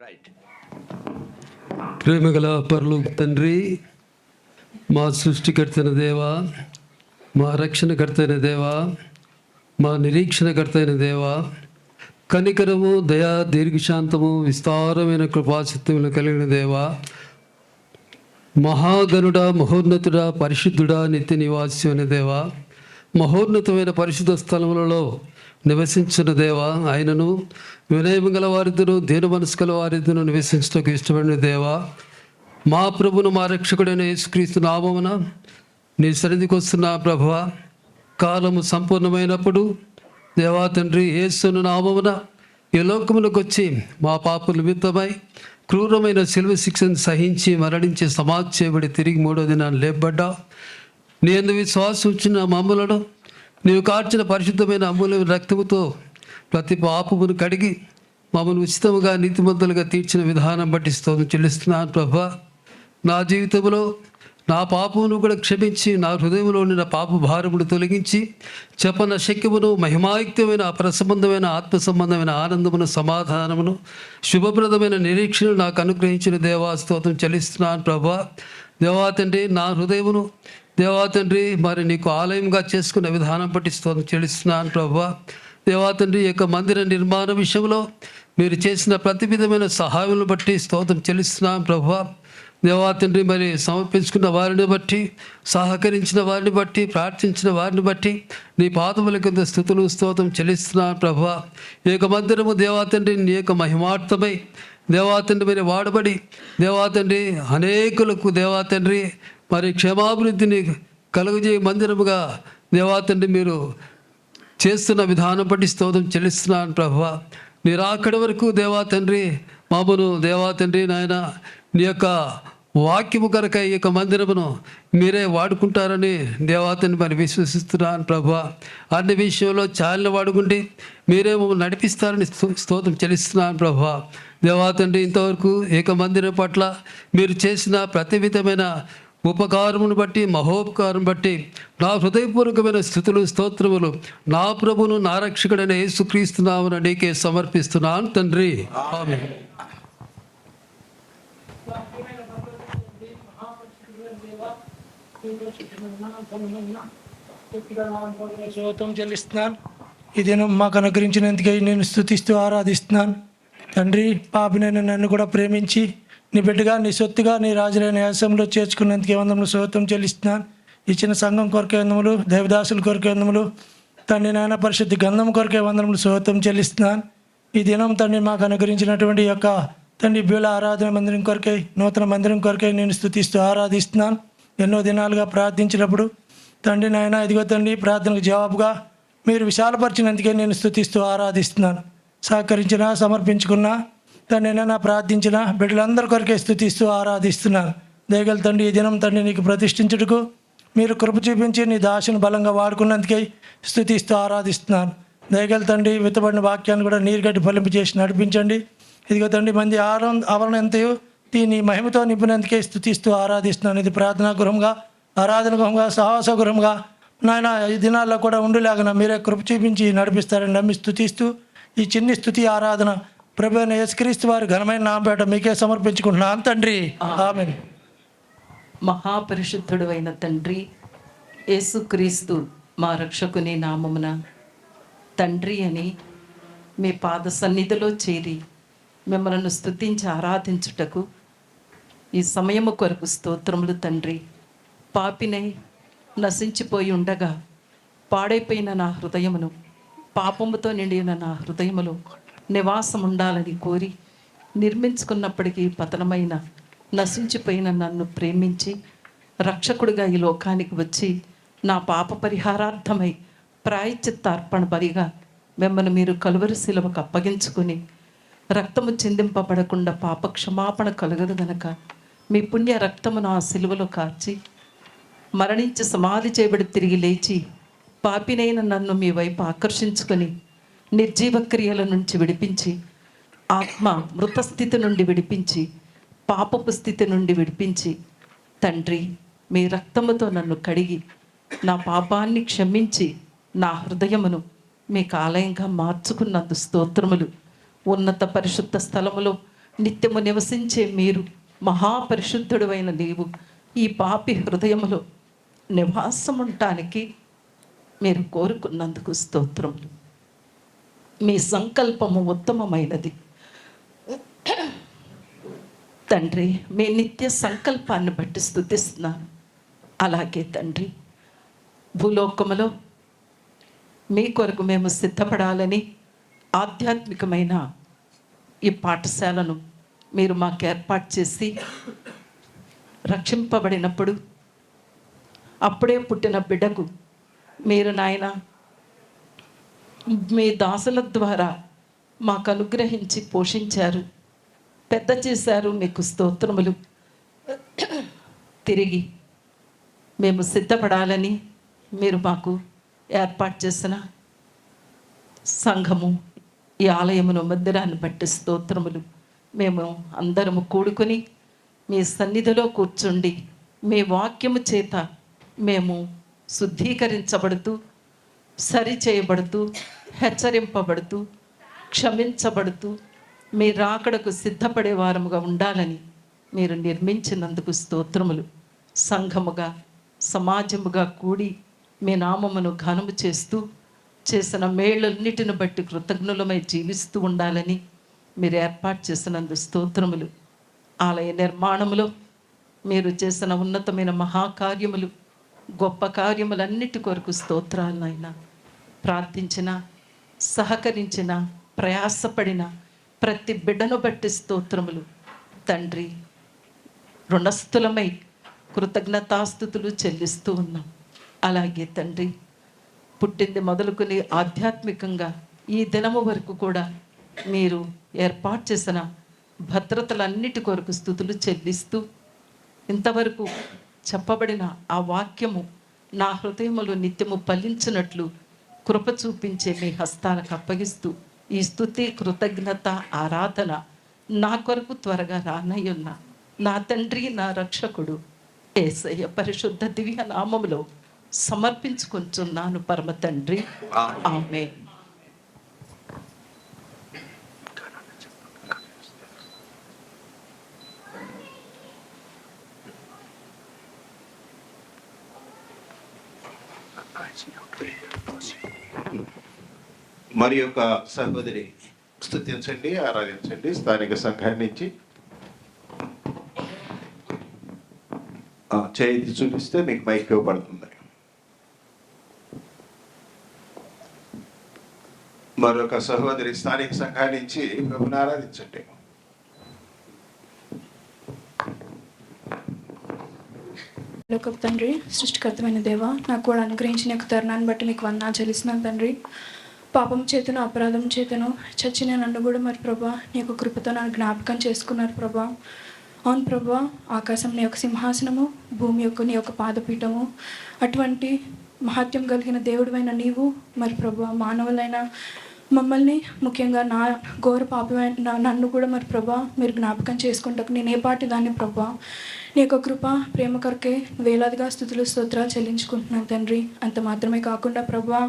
Right. ప్రేమగల పరలోక తండ్రి, మా సృష్టికర్తైన దేవా, మా రక్షణకర్తైన దేవా, మా నిరీక్షణకర్తైన దేవా, కనికరము, దయా, దీర్ఘశాంతము, విస్తారమైన కృపాసత్యములు కలిగిన దేవా, మహాగణుడ, మహోన్నతుడా, పరిశుద్ధుడా, నిత్య నివాస్యమైన దేవా, మహోన్నతమైన పరిశుద్ధ స్థలములలో నివసించిన దేవా, ఆయనను వినయము గల వారిద్దరు, దేని మనసు గల వారిద్దరు నివసించడానికి ఇష్టపడిన దేవా, మా ప్రభును మా రక్షకుడైన యేసుక్రీస్తు నామమున నీ సన్నిధికి వస్తున్న ప్రభువా, కాలము సంపూర్ణమైనప్పుడు దేవా తండ్రి, యేసును నామమున ఈ లోకములకు వచ్చి మా పాపల నిమిత్తమై క్రూరమైన శిలువ శిక్షను సహించి మరణించి సమాధి చేయబడి తిరిగి మూడో దినాన్ని లేపబడ్డా. నీ యందు విశ్వాసం ఉంచిన మమ్ములను నీవు కార్చిన పరిశుద్ధమైన అమూల్యమైన రక్తముతో ప్రతి పాపమును కడిగి మమ్మల్ని ఉచితముగా నీతిమంతులుగా తీర్చిన విధానం బట్టి స్తోత్రం చెల్లిస్తున్నాను ప్రభా. నా జీవితంలో నా పాపమును కూడా క్షమించి, నా హృదయంలో ఉన్న పాప భారమును తొలగించి, చెప్పన శక్యమును, మహిమాయుక్తమైన అప్రసంబంధమైన ఆత్మ సంబంధమైన ఆనందమును, సమాధానమును, శుభప్రదమైన నిరీక్షను నాకు అనుగ్రహించిన దేవా స్తోత్రం చెల్లిస్తున్నాను ప్రభా. దేవా తండ్రి, నా హృదయమును దేవా తండ్రి మరి నీకు ఆలయంగా చేసుకున్న విధానం బట్టి స్తోత్రం చెల్లిస్తున్నాను ప్రభా. దేవా తండ్రి, ఈ యొక్క మందిర నిర్మాణ విషయంలో మీరు చేసిన ప్రతి విధమైన సహాయాలను బట్టి స్తోత్రం చెల్లిస్తున్నాను ప్రభా. దేవా తండ్రి, మరి సమర్పించుకున్న వారిని బట్టి, సహకరించిన వారిని బట్టి, ప్రార్థించిన వారిని బట్టి నీ పాదముల కింద స్తుతులు స్తోత్రం చెల్లిస్తున్నాను ప్రభా. ఈ యొక్క మందిరము దేవా తండ్రి నీ యొక్క మహిమార్థమై దేవా తండ్రి మరి వాడబడి దేవా తండ్రి అనేకులకు దేవా తండ్రి మరి క్షేమాభివృద్ధిని కలుగజేయ మందిరముగా దేవా తండ్రి మీరు చేస్తున్న విధానం బట్టి స్తోత్రం చెల్లిస్తున్నాను ప్రభా. నీ రాకడ వరకు దేవా తండ్రి మామను దేవా తండ్రి నాయన నీ యొక్క వాక్యము కనుక ఈ యొక్క మందిరమును మీరే వాడుకుంటారని దేవాతని మరి విశ్వసిస్తున్నాను ప్రభా. అన్ని విషయంలో చాలిన వాడుకుంటే మీరే మమ్మల్ని నడిపిస్తారని స్తోత్రం చెల్లిస్తున్నాను ప్రభా. దేవాతండ్రి, ఇంతవరకు ఏక మందిరం పట్ల మీరు చేసిన ప్రతి విధమైన ఉపకారమును బట్టి, మహోపకారం బట్టి నా హృదయపూర్వకమైన స్థుతులు స్తోత్రములు నా ప్రభును నా రక్షకుడైన యేసుక్రీస్తు నామమున నీకే సమర్పిస్తున్నాను తండ్రి, ఆమేన్. స్తోత్రం చెల్లిస్తున్నాను. ఈ దినం మాకు అనుగ్రహించినందుకై నేను స్తుతిస్తూ ఆరాధిస్తున్నాను తండ్రి. పాపినైన నన్ను కూడా ప్రేమించి నీ బిడ్డగా, నీ సొత్తుగా, నీ రాజులైన యాసంలో చేర్చుకున్నందుకే వందములు స్తోత్రం చెల్లిస్తున్నాను. ఇచ్చిన సంఘం కొరకే వందములు, దేవదాసుల కొరకే వందములు, తండ్రి నాయన పరిశుద్ధ గంధం కొరకే వందములు స్తోత్రం చెల్లిస్తున్నాను. ఈ దినం తండ్రి మాకు అనుగ్రహించినటువంటి యొక్క తండ్రి బీల ఆరాధన మందిరం కొరకై, నూతన మందిరం కొరకై నేను స్తుతిస్తూ ఆరాధిస్తున్నాను. ఎన్నో దినాలుగా ప్రార్థించినప్పుడు తండ్రి నాయన ఇదిగో తండ్రి ప్రార్థనకు జవాబుగా మీరు విశాలపరిచినందుకే నేను స్తుతిస్తూ ఆరాధిస్తున్నాను. సహకరించిన, సమర్పించుకున్న తండ్రి నా ప్రార్థించిన బిడ్డలందరి కొరకే స్తుతిస్తూ ఆరాధిస్తున్నాను. దయగల తండ్రి, ఈ దినం తండ్రి నీకు ప్రతిష్ఠించుటకు మీరు కృప చూపించి నీ దాసును బలంగా వాడుకున్నందుకే స్తుతిస్తూ ఆరాధిస్తున్నాను. దయగల తండ్రి, విత్తబడిన వాక్యాన్ని కూడా నీరుగడ్డి ఫలింపు చేసి నడిపించండి. ఇదిగో తండ్రి మంది ఆవరణ ఎంతయో నీ మహిమతో నింపినందుకే స్తుతిస్తూ ఆరాధిస్తున్నాను. ఇది ప్రార్థనా గృహంగా, ఆరాధన గృహంగా, సహవాస గృహంగా నాయన ఈ దినాల్లో కూడా ఉండులాగా మీరే కృప చూపించి నడిపిస్తారని నమ్మి స్తుతిస్తూ ఈ చిన్ని స్తుతి ఆరాధన ప్రభు అయిన యేసుక్రీస్తు వారి ఘనమైన నామపేట మీకే సమర్పించుకుంటున్నాను తండ్రి, ఆమేన్. మహాపరిశుద్ధుడు అయిన తండ్రి యేసుక్రీస్తు మా రక్షకుని నామమున తండ్రి అని మీ పాద సన్నిధిలో చేరి మిమ్మల్ని స్తుతించి ఆరాధించుటకు ఈ సమయము కొరకు స్తోత్రములు తండ్రి. పాపినై నశించిపోయి ఉండగా పాడైపోయిన నా హృదయమును, పాపముతో నిండిన నా హృదయములో నివాసం ఉండాలని కోరి నిర్మించుకున్నప్పటికీ పతనమైన నశించిపోయిన నన్ను ప్రేమించి రక్షకుడిగా ఈ లోకానికి వచ్చి నా పాప పరిహారార్థమై ప్రాయశ్చిత్తార్పణ బలిగా మిమ్మల్ని మీరు కలువరి శిలువకు అప్పగించుకుని రక్తము చిందింపబడకుండా పాప క్షమాపణ కలగదు గనక మీ పుణ్య రక్తమును ఆ శిలువలో కార్చి మరణించి సమాధి చేయబడి తిరిగి లేచి పాపినైన నన్ను మీ వైపు ఆకర్షించుకొని నిర్జీవ క్రియల నుంచి విడిపించి, ఆత్మ మృత స్థితి నుండి విడిపించి, పాపపు స్థితి నుండి విడిపించి తండ్రి మీ రక్తముతో నన్ను కడిగి నా పాపాన్ని క్షమించి నా హృదయమును మీకు ఆలయంగా మార్చుకున్నందు స్తోత్రములు. ఉన్నత పరిశుద్ధ స్థలములో నిత్యము నివసించే మీరు, మహాపరిశుద్ధుడు అయిన నీవు ఈ పాపి హృదయములో నివాసం ఉండటానికి మీరు కోరుకున్నందుకు స్తోత్రములు. మీ సంకల్పము ఉత్తమమైనది తండ్రి. మీ నిత్య సంకల్పాన్ని బట్టి స్తుతిస్తున్నాను. అలాగే తండ్రి, భూలోకములో మీ కొరకు మేము సిద్ధపడాలని ఆధ్యాత్మికమైన ఈ పాఠశాలను మీరు మాకు ఏర్పాటు చేసి రక్షింపబడినప్పుడు అప్పుడే పుట్టిన బిడ్డకు మీరు నాయన మీ దాసుల ద్వారా మాకు అనుగ్రహించి పోషించారు, పెద్ద చేశారు. మీకు స్తోత్రములు. తిరిగి మేము సిద్ధపడాలని మీరు మాకు ఏర్పాటు చేసిన సంఘము, ఈ ఆలయమును, మందిరాన్ని బట్టి స్తోత్రములు. మేము అందరము కూడుకొని మీ సన్నిధిలో కూర్చుండి మీ వాక్యము చేత మేము శుద్ధీకరించబడుతూ, సరిచేయబడుతూ, హెచ్చరింపబడుతూ, క్షమించబడుతూ మీ రాకడకు సిద్ధపడే వారముగా ఉండాలని మీరు నిర్మించినందుకు స్తోత్రములు. సంఘముగా, సమాజముగా కూడి మీ నామమును ఘనము చేస్తూ చేసిన మేళ్ళన్నిటిని బట్టి కృతజ్ఞులమై జీవిస్తూ ఉండాలని మీరు ఏర్పాటు చేసినందుకు స్తోత్రములు. ఆలయ నిర్మాణములో మీరు చేసిన ఉన్నతమైన మహాకార్యములు, గొప్ప కార్యములన్నిటి కొరకు స్తోత్రాలు నాయన. ప్రార్థించిన, సహకరించిన, ప్రయాసపడిన ప్రతి బిడ్డను బట్టి స్తోత్రములు తండ్రి. రుణస్థులమై కృతజ్ఞతాస్థుతులు చెల్లిస్తూ ఉన్నాం. అలాగే తండ్రి, పుట్టింది మొదలుకొని ఆధ్యాత్మికంగా ఈ దినము వరకు కూడా మీరు ఏర్పాటు చేసిన భద్రతలన్నిటి కొరకు స్తుతులు చెల్లిస్తూ, ఇంతవరకు చెప్పబడిన ఆ వాక్యము నా హృదయములో నిత్యము ఫలించినట్లు కృప చూపించే మీ హస్తాలకు అప్పగిస్తూ, ఈ స్తుతి, కృతజ్ఞత, ఆరాధన నా కొరకు త్వరగా రానయ్యున్న నా తండ్రి, నా రక్షకుడు యేసయ్య పరిశుద్ధ దివ్య నామములో సమర్పించుకుంటున్నాను పరమ తండ్రి. ఆమేన్. మరి యొక్క సహోదరి స్తుతించండి, ఆరాధించండి. స్థానిక సంఘాన్ని నుంచి చేతి చూపిస్తే మీకు మైక్ ఇవ్వబడుతుంది. మరొక సహోదరి స్థానిక సంఘాన్ని నుంచి ప్రభుని ఆరాధించండి. లోకపు తండ్రి, సృష్టికర్తమైన దేవ, నాకు కూడా అనుగ్రహించిన యొక్క తరుణాన్ని బట్టి మీకు వందనాలు చెల్లిస్తున్నాను తండ్రి. పాపం చేతను, అపరాధం చేతను చచ్చిన నన్ను కూడా మరి ప్రభా నీ యొక్క కృపతో నన్ను జ్ఞాపకం చేసుకున్నారు ప్రభా. అవును ప్రభా, ఆకాశం నీ యొక్క సింహాసనము, భూమి యొక్క నీ యొక్క పాదపీఠము. అటువంటి మహత్యం కలిగిన దేవుడివైన నీవు మరి ప్రభా మానవులైన మమ్మల్ని, ముఖ్యంగా నా ఘోర పాపమైన నన్ను కూడా మరి ప్రభా మీరు జ్ఞాపకం చేసుకుంటాకు నేను ఏ పాటి దాన్ని ప్రభా నీ యొక్క కృప, ప్రేమ కొరకే వేలాదిగా స్తుతులు, స్తోత్రాలు చెల్లించుకుంటున్నాను తండ్రి. అంత మాత్రమే కాకుండా ప్రభా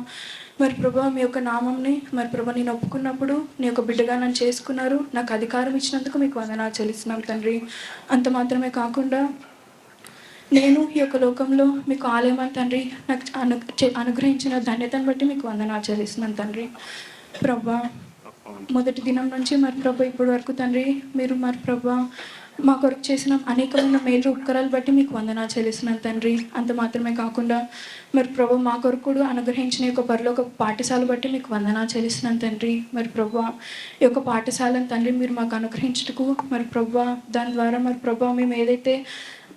మరి ప్రభా మీ యొక్క నామంని మరి ప్రభా నేను ఒప్పుకున్నప్పుడు నీ యొక్క బిడ్డగా నన్ను చేసుకున్నారు. నాకు అధికారం ఇచ్చినందుకు మీకు వందనాలు చెల్లిస్తున్నాం తండ్రి. అంత మాత్రమే కాకుండా నేను ఈ యొక్క లోకంలో మీకు ఆలయమని తండ్రి నాకు అనుగ్రహించిన ధన్యతను బట్టి మీకు వందనాలు చెల్లిస్తున్నాను తండ్రి. ప్రభా మొదటి దినం నుంచి మరి ప్రభా ఇప్పటి వరకు తండ్రి మీరు మరి ప్రభా మా కొరకు చేసిన అనేకమైన మేలు ఉపకారాలు బట్టి మీకు వందనాలు చెల్లిస్తున్నాను తండ్రి. అంత మాత్రమే కాకుండా మరి ప్రభా మా కొరకు కూడా అనుగ్రహించిన యొక్క పరలోక పాఠశాల బట్టి మీకు వందనాలు చెల్లిస్తున్నాను తండ్రి. మరి ప్రభా ఈ యొక్క పాఠశాలను తండ్రి మీరు మాకు అనుగ్రహించుటకు మరి ప్రభా దాని ద్వారా మరి ప్రభా మేము ఏదైతే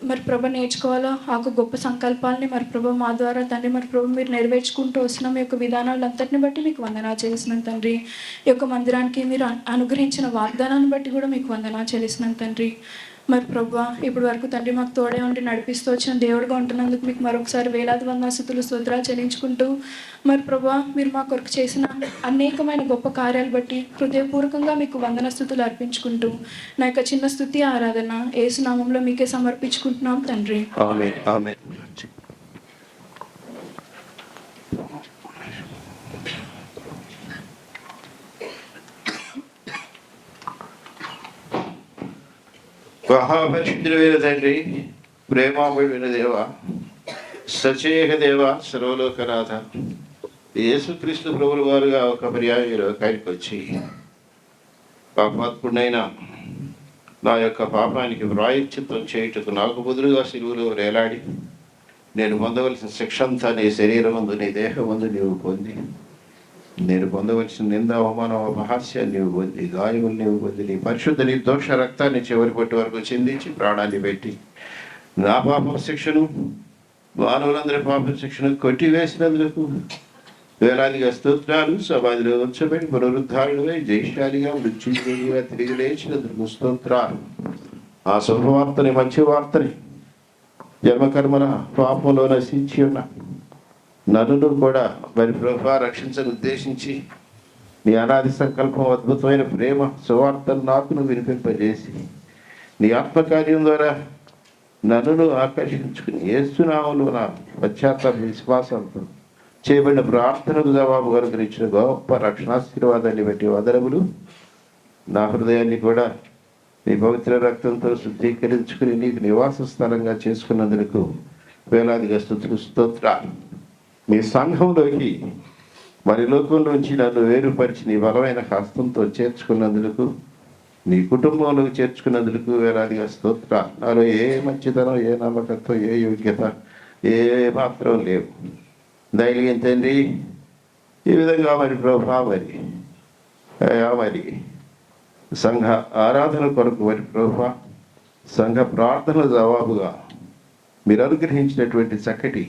మరి ప్రభ నేర్చుకోవాలో ఆ గొప్ప సంకల్పాలని మరి ప్రభ మా ద్వారా తండ్రి మరి ప్రభు మీరు నెరవేర్చుకుంటూ వస్తున్నాం. ఈ యొక్క విధానాలంతటిని బట్టి మీకు వందనాలు చెల్లిస్తున్నాను తండ్రి. ఈ యొక్క మందిరానికి మీరు అనుగ్రహించిన వాగ్దానాన్ని బట్టి కూడా మీకు వందనాలు చెల్లిస్తున్నాను తండ్రి. మరి ప్రభా ఇప్పటి వరకు తండ్రి మాకు తోడే ఉండి నడిపిస్తూ వచ్చిన దేవుడిగా ఉంటున్నందుకు మీకు మరొకసారి వేలాది వందనాలు, స్తోత్రాలు చెల్లించుకుంటూ మరి ప్రభా మీరు మా కొరకు చేసిన అనేకమైన గొప్ప కార్యాలు బట్టి హృదయపూర్వకంగా మీకు వందనస్తుతులు అర్పించుకుంటూ నా యొక్క చిన్న స్తుతి, ఆరాధన యేసు నామంలో మీకే సమర్పించుకుంటున్నాం తండ్రి. ఆమేన్, ఆమేన్. మహాపరిశుద్ధుడైన తండ్రి, ప్రేమామయుడైన దేవ, సచేక దేవ, సర్వలోకనాథ, యేసుక్రీస్తు ప్రభువుల వారుగా ఒక పర్యాయం లోకానికి వచ్చి పాపాత్ముడైన నా యొక్క పాపానికి ప్రాయశ్చిత్తం చేయుటకు నాకు బదులుగా సిలువలో వేలాడి నేను పొందవలసిన శిక్ష అంతా నీ శరీరం ముందు, నీ దేహం ముందు నీవు పొంది, నేను పొందవలసిన నింద, అవమానం, అపహాస్యాన్ని నీవు పొంది, గాయములు నీవు పొంది, నీ పరిశుద్ధ నిర్దోష రక్తాన్ని చివరి పట్టి వరకు చిందించి ప్రాణాన్ని పెట్టి నా పాప శిక్షను, మానవులందరి పాప శిక్షను కొట్టివేసినందుకు వేలాదిగా స్తోత్రాలు. సమాధిలో ఉంచబడి పునరుద్ధారుడై జయశాలిగా మృత్యుంజయుడిగా తిరిగి లేచినందుకు స్తోత్రాలు. ఆ శుభవార్తని, మంచి వార్తని, జన్మకర్మల పాపంలో నశించి ఉన్న నన్ను కూడా మరి ప్రభా రక్షించని ఉద్దేశించి నీ అనాది సంకల్పం, అద్భుతమైన ప్రేమ సువార్తను నాకు వినిపింపజేసి నీ ఆత్మకార్యం ద్వారా నన్ను ఆకర్షించుకుని యేసునామములో నా పశ్చాత్తాప విశ్వాసంతో చేయబడిన ప్రార్థనకు జవాబు అనుగ్రహించిన గొప్ప రక్షణాశీర్వాదాన్ని బట్టి వదనములు. నా హృదయాన్ని కూడా నీ పవిత్ర రక్తంతో శుద్ధీకరించుకుని నీకు నివాస స్థలంగా చేసుకున్నందుకు వేలాదిగా స్తుతులు, స్తోత్రాలు. నీ సంఘంలోకి మరి లోకంలోంచి నన్ను వేరుపరిచి నీ బలమైన హస్తంతో చేర్చుకున్నందుకు, నీ కుటుంబంలోకి చేర్చుకున్నందుకు వేలాదిగా స్తోత్రాలు. నాలో ఏ మంచితనం, ఏ నమ్మకత్వం, ఏ యోగ్యత, ఏ మాత్రం లేవు. దయలిగిన తండ్రి, ఈ విధంగా మరి ప్రభా మరి సంఘ ఆరాధన కొరకు మరి ప్రభా సంఘ ప్రార్థనల జవాబుగా మీరు అనుగ్రహించినటువంటి చక్కటి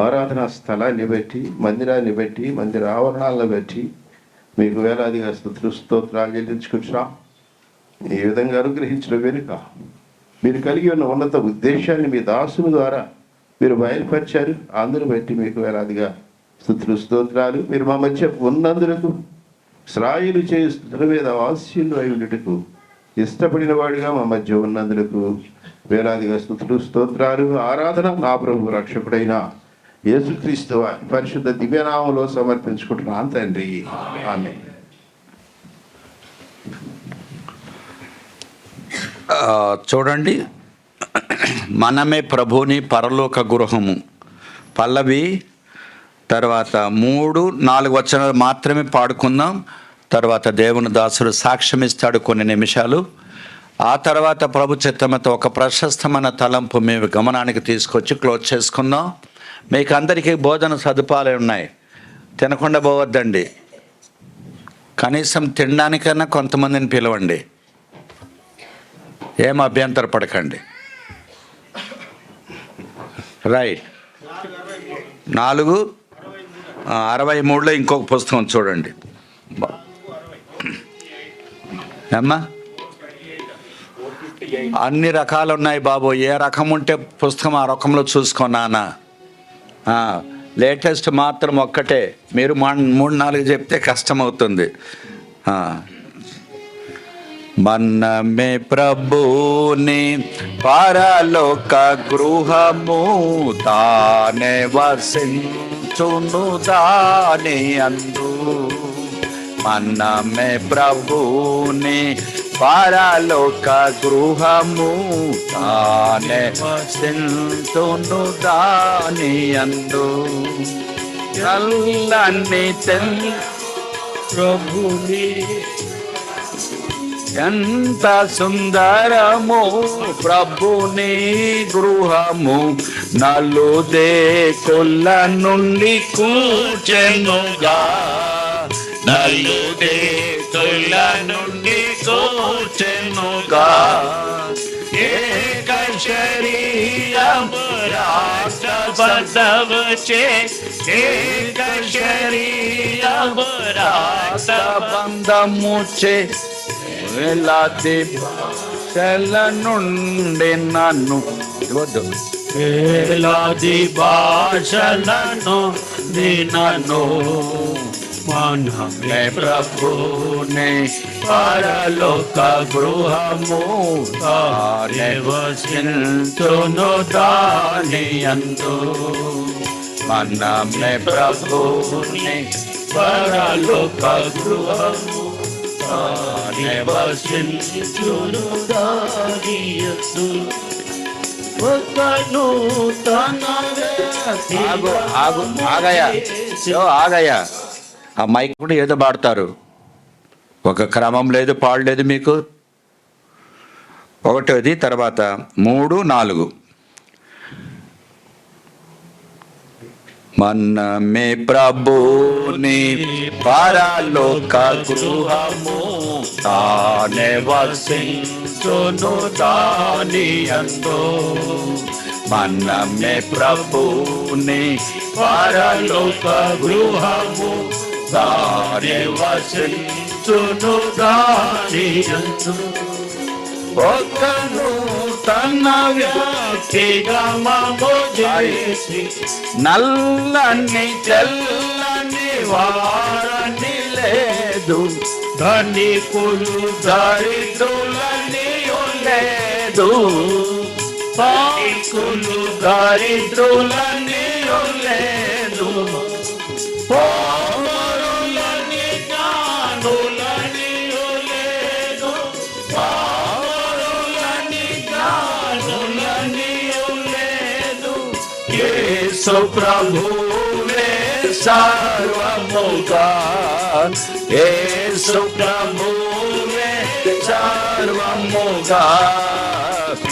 ఆరాధనా స్థలాన్ని బట్టి, మందిరాన్ని బట్టి, మందిర ఆవరణాలను బట్టి మీకు వేలాదిగా స్తుతులు, స్తోత్రాలు చెల్లించుకుంటున్నాం. ఈ విధంగా అనుగ్రహించిన వెనుక మీరు కలిగి ఉన్న ఉన్నత ఉద్దేశాన్ని మీ దాసుని ద్వారా మీరు బయలుపరిచారు. అందును బట్టి మీకు వేలాదిగా స్తుతులు, స్తోత్రాలు. మీరు మా మధ్య ఉన్నందులకు, శ్రాయులు చేయి స్తుతుల మీద వాస్యులు అయ్యుటకు ఇష్టపడిన వాడిగా మా మధ్య ఉన్నందులకు వేలాదిగా స్తుతులు, స్తోత్రాలు. ఆరాధన నా ప్రభు రక్షకుడైన యేసుక్రీస్తు వారి పరిశుద్ధ దివ్యనామంలో సమర్పించుకుంటున్నాను తండ్రి, ఆమేన్. చూడండి, మనమే ప్రభుని పరలోక గృహము పల్లవి. తర్వాత 3-4 వచనాలు మాత్రమే పాడుకుందాం. తర్వాత దేవుని దాసుడు సాక్ష్యం ఇస్తాడు కొన్ని నిమిషాలు. ఆ తర్వాత ప్రభు చిత్తమతో ఒక ప్రశస్తమైన తలంపు మేము గమనానికి తీసుకొచ్చి క్లోజ్ చేసుకుందాం. మీకు అందరికీ భోజన సదుపాయాలు ఉన్నాయి, తినకుండా పోవద్దండి. కనీసం తినడానికన్నా కొంతమందిని పిలవండి, ఏం అభ్యంతర పడకండి. రైట్. 4:63లో ఇంకొక పుస్తకం చూడండి అమ్మా. అన్ని రకాలు ఉన్నాయి బాబు, ఏ రకం ఉంటే పుస్తకం ఆ రకంలో చూసుకున్నానా. లేటెస్ట్ మాత్రం ఒక్కటే, మీరు 3-4 చెప్తే కష్టమవుతుంది. మనమే ప్రభుని పరలోక గృహము, తానే వసించును దాని అందు. మనమే ప్రభుని పరలోక గృహము, తానే వసించును దాని అందు. నల్లని ప్రభుని ఎంత సుందరము ప్రభుని గృహము, నలుదేకుల నుండి కూర్చెనుగా, నలుదేకుల నుండి కూర్చెనుగా. ఏక శరీరము రాష్ట్రబంధముచే, ఏక శరీరము రాష్ట్రబంధముచే, వేలాది భాషల నుండి నన్ను, వేలాది భాషలను నన్ను. మనమే ప్రభుని పరలోక గృహము, తానే వసించును దాని అందు. మనమే ప్రభుని పరలోక గృహము, నివసించును దానియందు. ఒక నూతన ఆగయ్యా. ఆ మైక్ కూడా ఏదో పాడతారు, ఒక క్రమం లేదు, పాడలేదు మీకు. ఒకటోది, తర్వాత 3, 4. మనమే ప్రభుని పరలోక గృహము, తానే వసించును దానియందు. మనమే ప్రభుని పరలోక గృహము, తానే వసించును దానియందు. ఒక నూతన వ్యక్తిగమము చేసి నల్లని తెల్లని వారని లేదు, ధనికులు దరిద్రులని లేదు, పాకులు దరిద్రులని లేదు, పామరులని జ్ఞానులని లేదు, పామరులని జ్ఞానులని లేదు. యేసు ప్రభువే సర్వముగా, యేసు ప్రభువే సర్వముగా.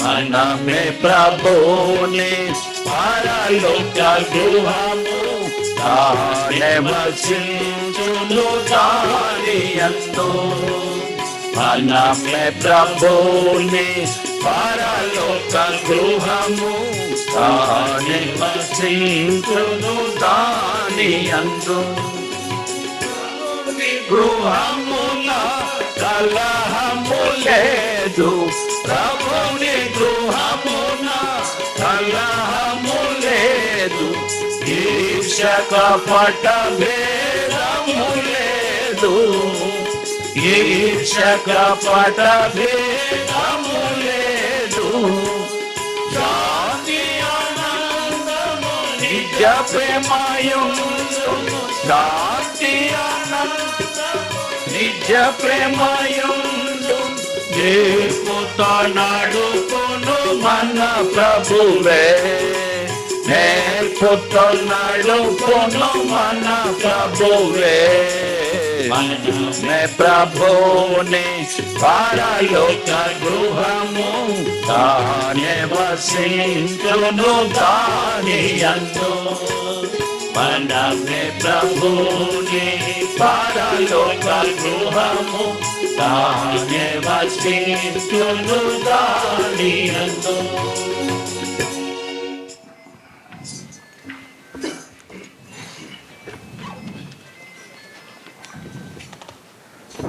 మనమే ప్రభుని పరలోక గృహము, తానే వసించును దానియందు. మనమే ప్రభుని పరలోక గృహము, తానే వసించును దానియందు. గృహమున కలహము లేదు, ప్రభుని గృహమున కలహము లేదు, ఈర్ష్య కపట భేదము లేదు, ఈర్ష్య కపట భేదము లేదు. శాంతి ఆనందము నిజ ప్రేమయుండు, శాంతి ఆనందము నిజ ప్రేమయుండు. నేర్పుతా నడుపును మన ప్రభువే, నేర్పుతా నడుపును మన ప్రభువే. మనమే ప్రభుని పరలోక గృహము, తానే వసించును దానియందు. మనమే ప్రభుని పరలోక గృహము, తానే వసించును దానియందు.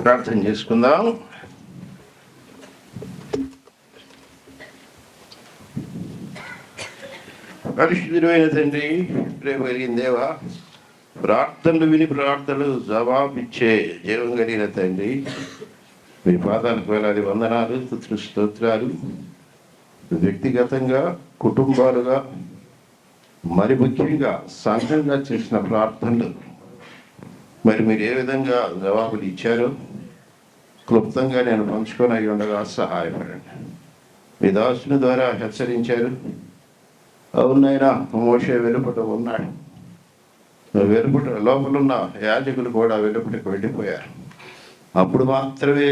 ప్రార్థన చేసుకుందాం. పరిశుద్ధుడైన తండ్రి, ప్రేమ కలిగిన దేవా, ప్రార్థనలు విని ప్రార్థనలు జవాబిచ్చే జీవం కలిగిన తండ్రి, మీ పాదాలకు వేలాది వందనాలు, స్తుతులు, స్తోత్రాలు. వ్యక్తిగతంగా, కుటుంబాలుగా, మరి ముఖ్యంగా సంఘంగా చేసిన ప్రార్థనలు మరి మీరు ఏ విధంగా జవాబులు ఇచ్చారో క్లుప్తంగా నేను పంచుకొని అయి ఉండగా సహాయపడండి. మీ దాసుని ద్వారా హెచ్చరించారు. అవునైనా మోషే వెలుపట ఉన్నాడు, వెలుపట లోపలున్న యాజకులు కూడా వెలుపటకు వెళ్ళిపోయారు. అప్పుడు మాత్రమే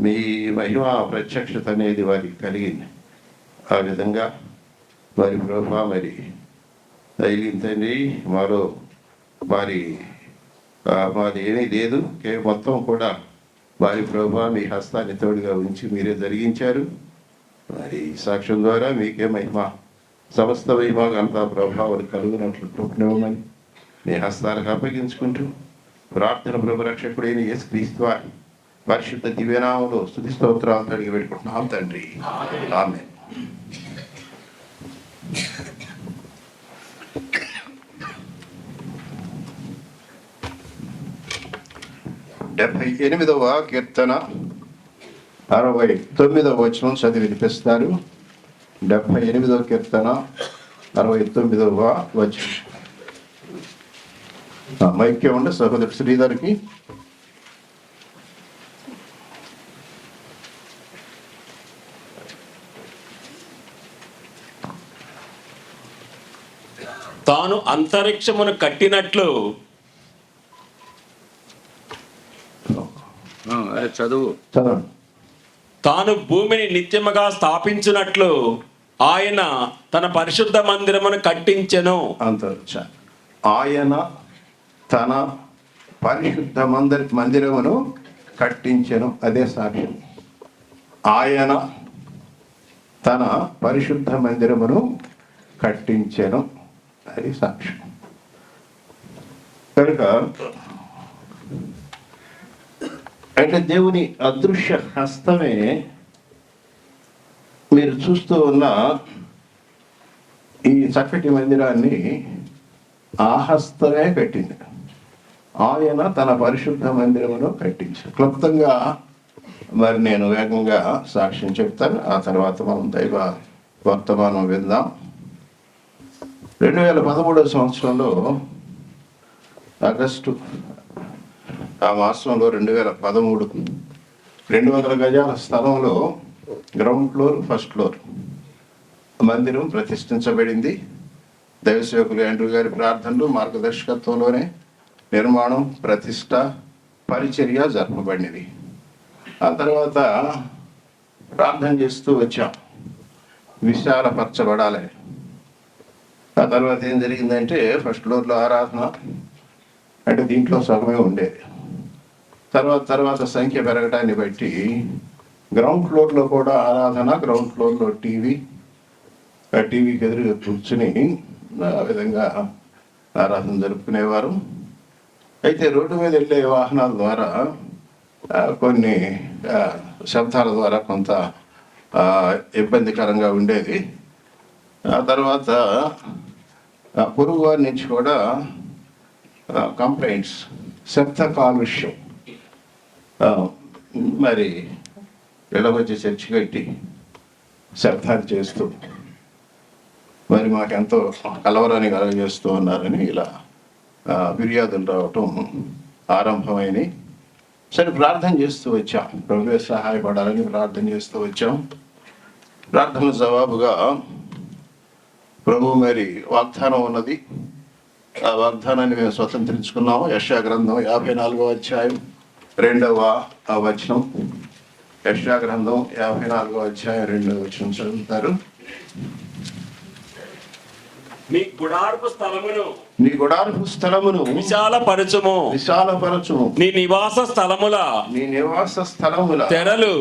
మీ మహిమ ప్రత్యక్షత అనేది వారికి కలిగింది. ఆ విధంగా వారి ప్రభా మరి తగిలిందండి. మాలో మాది ఏమీ లేదు, మొత్తం కూడా వారి ప్రభా మీ హస్తాన్ని తోడుగా ఉంచి మీరే జరిగించారు. మరి సాక్ష్యం ద్వారా మీకే మహిమ, సమస్త మహిమ ఘనత ప్రభావాలు కలుగునట్లు కృపనివ్వమని మీ హస్తాలకు అప్పగించుకుంటూ ప్రార్థన ప్రభు రక్షకుడైన యేసుక్రీస్తు వారి పరిశుద్ధ దివ్యనామంలో స్తుతి స్తోత్రాలతో అడిగి పెట్టుకుంటున్నాం తండ్రి, ఆమేన్. డెబ్భై 8వ కీర్తన 69వ వచనం చదివి వినిపిస్తారు. 78వ కీర్తన 69వ వచనం. మైక్యం ఉండే సహోదరు శ్రీధర్కి. తాను అంతరిక్షమును కట్టినట్లు చదువు. చదవండి. తాను భూమిని నిత్యముగా స్థాపించినట్లు ఆయన తన పరిశుద్ధ మందిరమును కట్టించెను. అంత చాలు. ఆయన తన పరిశుద్ధ మందిరమును కట్టించెను. అదే సాక్ష్యం. ఆయన తన పరిశుద్ధ మందిరమును కట్టించెను, అది సాక్ష్యం. కనుక అంటే దేవుని అదృశ్య హస్తమే మీరు చూస్తూ ఉన్న ఈ చక్కటి మందిరాన్ని ఆ హస్తమే కట్టింది. ఆయన తన పరిశుద్ధ మందిరమును కట్టించారు. క్లుప్తంగా మరి నేను వేగంగా సాక్ష్యం చెప్తాను, ఆ తర్వాత మనం దైవ వర్తమానం విందాం. 2013 సంవత్సరంలో ఆగస్టు ఆ మాసంలో 2013 200 గజాల స్థలంలో గ్రౌండ్ ఫ్లోర్, ఫస్ట్ ఫ్లోర్ మందిరం ప్రతిష్ఠించబడింది. దైవసేవకులు యాండ్రూ గారి ప్రార్థనలు మార్గదర్శకత్వంలోనే నిర్మాణం, ప్రతిష్ట, పరిచర్య జరపబడినది. ఆ తర్వాత ప్రార్థన చేస్తూ వచ్చాం, విశాలపరచబడాలి. ఆ తర్వాత ఏం జరిగిందంటే ఫస్ట్ ఫ్లోర్లో ఆరాధన అంటే దీంట్లో సగమే ఉండేది. తర్వాత సంఖ్య పెరగటాన్ని బట్టి గ్రౌండ్ ఫ్లోర్లో కూడా ఆరాధన, గ్రౌండ్ ఫ్లోర్లో టీవీకి ఎదురుగా కూర్చుని ఆ విధంగా ఆరాధన జరుపుకునేవారు. అయితే రోడ్డు మీద వెళ్ళే వాహనాల ద్వారా కొన్ని శబ్దాల ద్వారా కొంత ఇబ్బందికరంగా ఉండేది. ఆ తర్వాత పొరుగు వారి నుంచి కూడా కంప్లైంట్స్, శబ్ద కాలుష్యం, మరి ఇళ్ళకొచ్చి చర్చి కట్టి శబ్దాలు చేస్తూ మరి మాకెంతో కలవరాన్ని కలగజేస్తూ ఉన్నారని ఇలా ఫిర్యాదులు రావటం ఆరంభమైనవి. సరే, ప్రార్థన చేస్తూ వచ్చాం, ప్రభువే సహాయపడాలని ప్రార్థన చేస్తూ వచ్చాం. ప్రార్థన జవాబుగా ప్రభు మరి వాగ్దానం ఉన్నది. ఆ వాగ్దానాన్ని మేము స్వతంత్రించుకున్నాము. యెషయా గ్రంథం 54వ అధ్యాయం 2వ వచనం. యెషయా గ్రంథం 54వ అధ్యాయం 2వ వచనం చదువుతారు. నీ గుడారపు స్థలమును విశాలపరచుము. నీ నివాస స్థలముల తెరలు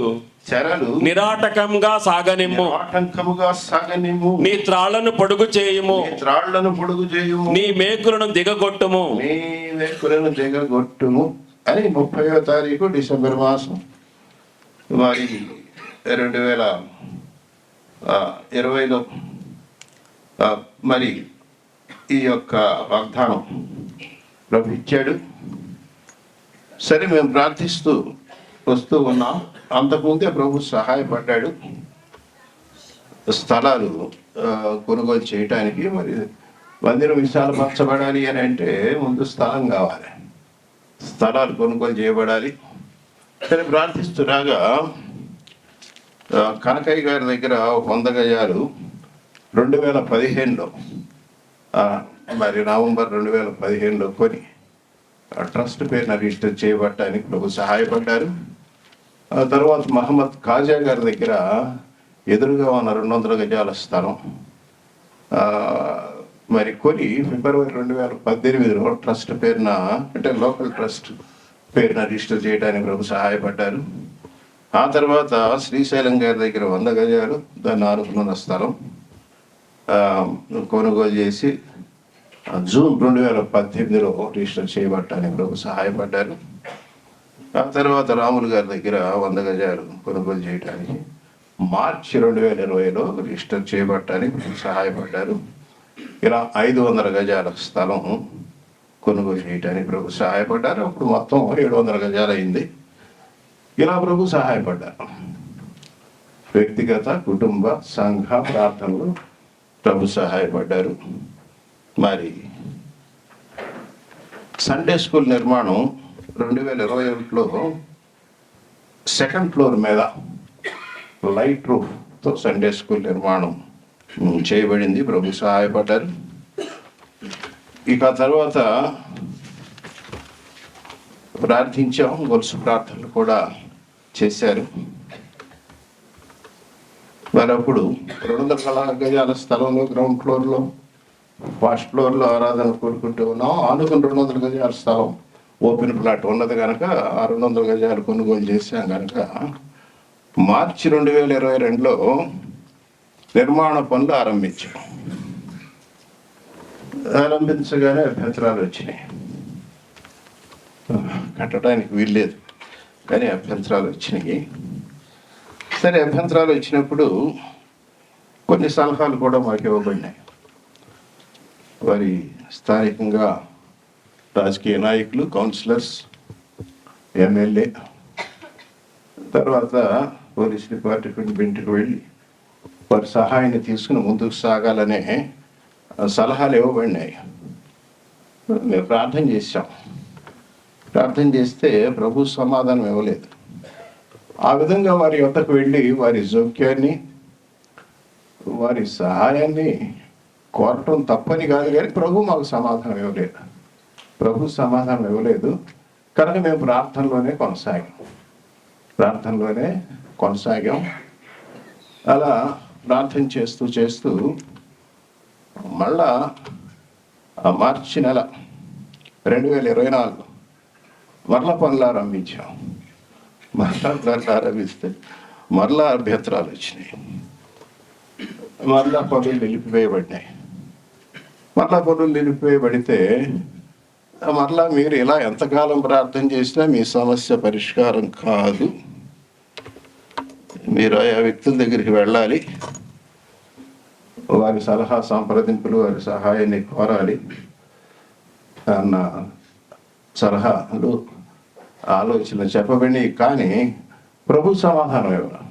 నిరాటకంగా సాగనిమ్ము. నీ త్రాళ్లను పొడుగు చేయుము. నీ మేకులను దిగగొట్టుము అని 30వ తారీఖు డిసెంబర్ మాసం మరి 2020లో మరి ఈ యొక్క వాగ్దానం ప్రభు ఇచ్చాడు. సరే, మేము ప్రార్థిస్తూ వస్తూ ఉన్నాం. అంతకుముందే ప్రభు సహాయపడ్డాడు స్థలాలు కొనుగోలు చేయటానికి. మరి మందిరం విశాలపరచబడాలి అని అంటే ముందు స్థలం కావాలి, స్థలాలు కొనుగోలు చేయబడాలి. సరే, ప్రార్థిస్తూ రాగా కనకయ్య గారి దగ్గర 100 గజాలు 2015లో మరి నవంబర్ 2015లో కొని ట్రస్ట్ పేరున రిజిస్టర్ చేయబడటానికి ప్రభు సహాయపడ్డారు. ఆ తర్వాత మహమ్మద్ ఖాజా గారి దగ్గర ఎదురుగా ఉన్న 200 గజాల స్థలం మరి కొని ఫిబ్రవరి 2018లో ట్రస్ట్ పేరున అంటే లోకల్ ట్రస్ట్ పేరున రిజిస్టర్ చేయడానికి ప్రభు సహాయపడ్డారు. ఆ తర్వాత శ్రీశైలం గారి దగ్గర 100 గజాలు దాన్ని ఆనుకున్న స్థలం కొనుగోలు చేసి జూన్ 2018లో రిజిస్టర్ చేయబడటానికి ప్రభు సహాయపడ్డారు. ఆ తర్వాత రాములు గారి దగ్గర 100 గజాలు కొనుగోలు చేయడానికి మార్చి 2020లో రిజిస్టర్ చేయబడటానికి సహాయపడ్డారు. ఇలా 500 గజాల స్థలం కొనుగోలు చేయడానికి ప్రభు సహాయపడ్డారు. అప్పుడు మొత్తం 700 గజాలు అయింది. ఇలా ప్రభు సహాయపడ్డారు. వ్యక్తిగత, కుటుంబ, సంఘ ప్రార్థనలు ప్రభు సహాయపడ్డారు. మరి సండే స్కూల్ నిర్మాణం 2021లో సెకండ్ ఫ్లోర్ మీద లైట్ రూఫ్తో సండే స్కూల్ నిర్మాణం చేయబడింది. ప్రభు సహాయపడ్డారు. ఇక తర్వాత ప్రార్థించాం, గొలుసు ప్రార్థనలు కూడా చేశారు. మరి అప్పుడు 200 గజాల స్థలంలో గ్రౌండ్ ఫ్లోర్లో, ఫస్ట్ ఫ్లోర్లో ఆరాధన కోరుకుంటూ ఉన్నాం. ఆనుకుని 200 గజాల స్థలం ఓపెన్ ప్లాట్ ఉన్నది కనుక ఆ 200 గజాలు కొనుగోలు చేశాం కనుక మార్చి 2022లో నిర్మాణ పనులు ఆరంభించగానే అభ్యంతరాలు వచ్చినాయి. కట్టడానికి వీల్లేదు కానీ అభ్యంతరాలు వచ్చినాయి. సరే, అభ్యంతరాలు వచ్చినప్పుడు కొన్ని సలహాలు కూడా మాకు ఇవ్వబడినాయి. వారి స్థానికంగా రాజకీయ నాయకులు, కౌన్సిలర్స్, ఎమ్మెల్యే, తర్వాత పోలీస్ డిపార్ట్మెంట్ ఇంటికి వెళ్ళి వారి సహాయాన్ని తీసుకుని ముందుకు సాగాలనే సలహాలు ఇవ్వబడినాయి. మేము ప్రార్థన చేశాం. ప్రార్థన చేస్తే ప్రభు సమాధానం ఇవ్వలేదు. ఆ విధంగా వారి వద్దకు వెళ్ళి వారి జోక్యాన్ని, వారి సహాయాన్ని కోరటం తప్పని కాదు, కానీ ప్రభు మాకు సమాధానం ఇవ్వలేదు. ప్రభు సమాధానం ఇవ్వలేదు కనుక మేము ప్రార్థనలోనే కొనసాగాం. అలా ప్రార్థన చేస్తూ మళ్ళా మార్చి నెల 2024 మరలా పనులు ఆరంభించాం. ఆరంభిస్తే మరలా అభ్యంతరాలు వచ్చినాయి. మరలా పనులు నిలిపివేయబడితే మరలా మీరు ఇలా ఎంతకాలం ప్రార్థన చేసినా మీ సమస్య పరిష్కారం కాదు, మీరు ఆయా వ్యక్తుల దగ్గరికి వెళ్ళాలి, వారి సలహా సంప్రదింపులు, వారి సహాయాన్ని కోరాలి అన్న సలహాలు, ఆలోచనలు చెప్పబడి, కానీ ప్రభు సమాధానం ఇవ్వరు.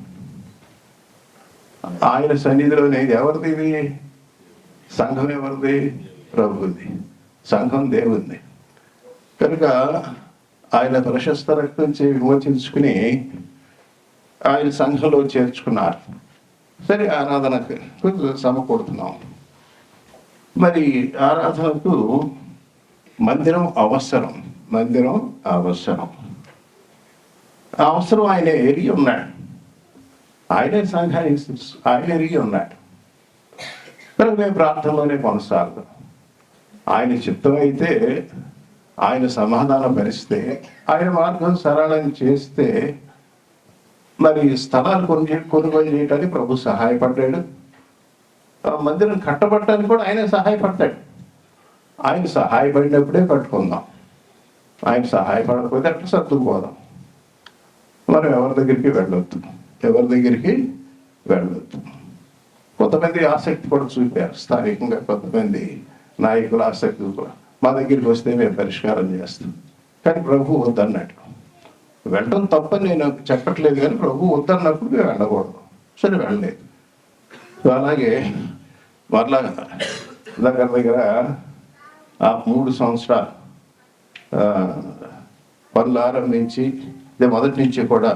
ఆయన సన్నిధిలోనే ఎవరిది? ఇది సంఘం ఎవరిది? ప్రభుది. సంఘం దేవుంది కనుక ఆయన ప్రశస్త రక్తం విమోచించుకుని ఆయన సంఘంలో చేర్చుకున్నారు. సరే, ఆరాధనకు సమకూడుతున్నాం. మరి ఆరాధనకు మందిరం అవసరం. ఆయన ఎరిగి ఉన్నాడు. ఆయనే సంఘాన్ని ఆయన ఎరిగి ఉన్నాడు కనుక మేము ప్రార్థనలోనే కొనసాగుతాం. ఆయన చిత్తం అయితే, ఆయన సమాధానం పరిస్తే, ఆయన మార్గం సరళం చేస్తే మరి స్థలాలు కొనుగోలు చేయడానికి ప్రభు సహాయపడ్డాడు. మందిరం కట్టబట్టడానికి కూడా ఆయన సహాయపడ్డాడు. ఆయన సహాయపడినప్పుడే కట్టుకుందాం. ఆయన సహాయపడకపోతే అట్లా సర్దుకుపోదాం. మనం ఎవరి దగ్గరికి వెళ్ళొద్దు. కొంతమంది ఆసక్తి కూడా చూపారు. స్థానికంగా కొంతమంది నాయకుల ఆసక్తి కూడా, మా దగ్గరికి వస్తే మేము పరిష్కారం చేస్తాం. కానీ ప్రభు వద్దన్నాడు. వెళ్ళడం తప్పని నేను చెప్పట్లేదు, కానీ ప్రభు వద్దన్నప్పుడు మేము వెళ్ళకూడదు. సరే, వెళ్ళలేదు. అలాగే మరలా దగ్గర ఆ 3 సంవత్సరాలు పనులు ఆరంభించి, మొదటి నుంచి కూడా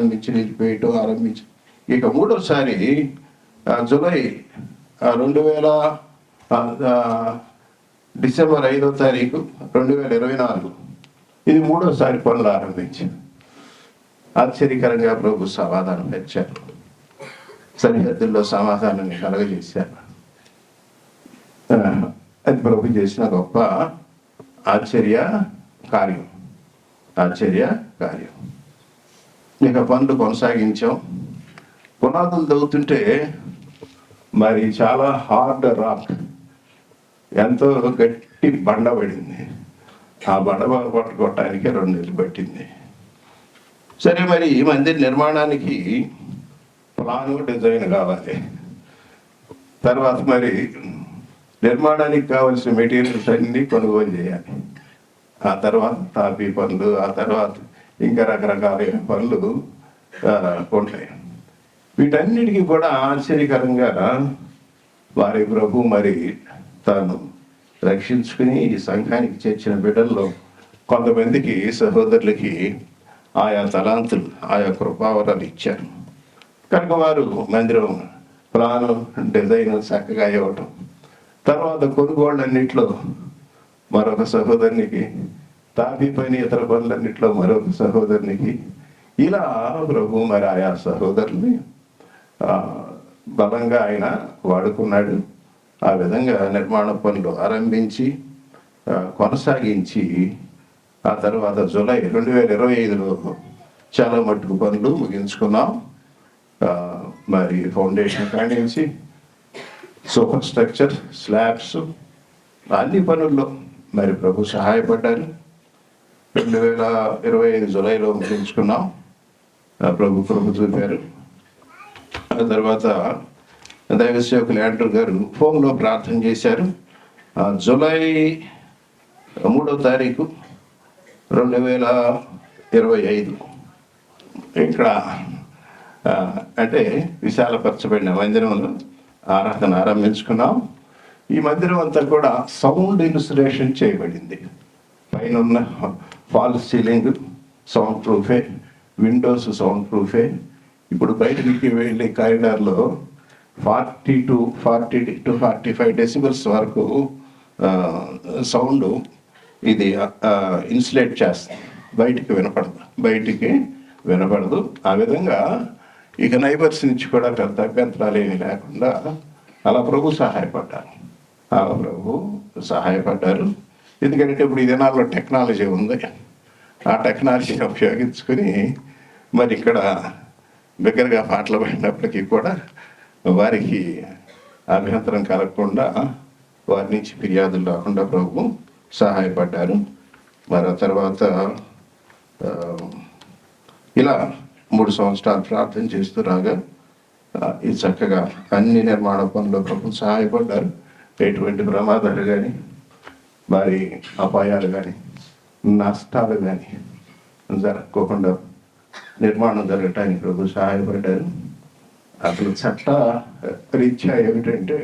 నిలిపివేయటం ఇక మూడోసారి జూలై 2000 డిసెంబర్ 5వ తారీఖు 2024 ఇది మూడోసారి పనులు ఆరంభించింది. ఆశ్చర్యకరంగా ప్రభు సమాధానం ఇచ్చారు. సరిహద్దుల్లో సమాధానాన్ని కలగజేశారు. అది ప్రభు చేసిన గొప్ప ఆశ్చర్య కార్యం. ఇక పనులు కొనసాగించాం. పునాదులు తవ్వుతుంటే మరి చాలా హార్డ్ రాక్, ఎంతో గట్టి బండ పడింది. ఆ బండ పట్టుకోవటానికి 2 నెలలు పట్టింది. సరే, మరి ఈ మందిర నిర్మాణానికి ప్లాను, డిజైన్ కావాలి. తర్వాత మరి నిర్మాణానికి కావాల్సిన మెటీరియల్స్ అన్నీ కొనుగోలు చేయాలి. ఆ తర్వాత తాపీ పనులు, ఆ తర్వాత ఇంకా రకరకాలైన పనులు ఉంటాయి. వీటన్నిటికీ కూడా ఆశ్చర్యకరంగా వారి ప్రభు మరి తాను రక్షించుకుని ఈ సంఘానికి చేర్చిన బిడ్డల్లో కొంతమందికి, సహోదరులకి ఆయా తలాంతులు, ఆయా కృపావరాలు ఇచ్చారు. కనుక వారు మందిరం ప్లాను, డిజైన్ చక్కగా ఇవ్వటం, తర్వాత కొనుగోళ్ళన్నింటిలో మరొక సహోదరునికి, తాపీ పని ఇతర పనులన్నింటిలో మరొక సహోదరునికి, ఇలా ప్రభు మరి ఆయా సహోదరుల్ని బలంగా ఆయన వాడుకున్నాడు. ఆ విధంగా నిర్మాణ పనులు ఆరంభించి కొనసాగించి ఆ తర్వాత జూలై 2025లో చాలా మట్టుకు పనులు ముగించుకున్నాం. మరి ఫౌండేషన్ కానించి సూపర్ స్ట్రక్చర్, స్లాబ్స్, అన్ని పనుల్లో మరి ప్రభు సహాయపడ్డారు. 2025 జూలైలో ముగించుకున్నాం. ప్రభు చూపారు. ఆ తర్వాత దైవ సేవకులు యాండ్రూ గారు ఫోన్లో ప్రార్థన చేశారు. జూలై 3వ తారీఖు 2025 ఇక్కడ అంటే విశాలపరచబడిన మందిరంలో ఆరాధన ఆరంభించుకున్నాం. ఈ మందిరం అంతా కూడా సౌండ్ ఇన్సులేషన్ చేయబడింది. పైన ఉన్న ఫాల్ సీలింగ్ సౌండ్ ప్రూఫే, విండోస్ సౌండ్ ప్రూఫే. ఇప్పుడు బయటికి వెళ్ళే కారిడార్లో 40 to 45 డెసిబల్స్ వరకు సౌండ్ ఇది ఇన్సులేట్ చేస్తుంది. బయటికి వినపడదు. ఆ విధంగా ఇక నైబర్స్ నుంచి కూడా పెద్ద అభ్యంతరాలు ఏమీ లేకుండా అలా ప్రభు సహాయపడ్డారు. ఎందుకంటే ఇప్పుడు ఈ దినాల్లో టెక్నాలజీ ఉంది. ఆ టెక్నాలజీ ఉపయోగించుకొని మరి ఇక్కడ బిగ్గరగా పాటలు పడినప్పటికీ కూడా వారికి అభ్యంతరం కలగకుండా, వారి నుంచి ఫిర్యాదులు రాకుండా ప్రభు సహాయపడ్డారు. మరి ఆ తర్వాత ఇలా 3 సంవత్సరాలు ప్రార్థన చేస్తూ రాగా ఇది చక్కగా అన్ని నిర్మాణ పనులు ప్రభు సహాయపడ్డారు. ఎటువంటి ప్రమాదాలు కానీ, మరి అపాయాలు కానీ, నష్టాలు కానీ జరగకోకుండా నిర్మాణం జరగటానికి ప్రభు సహాయపడ్డారు. అసలు చట్ట రీత్యా ఏమిటంటే,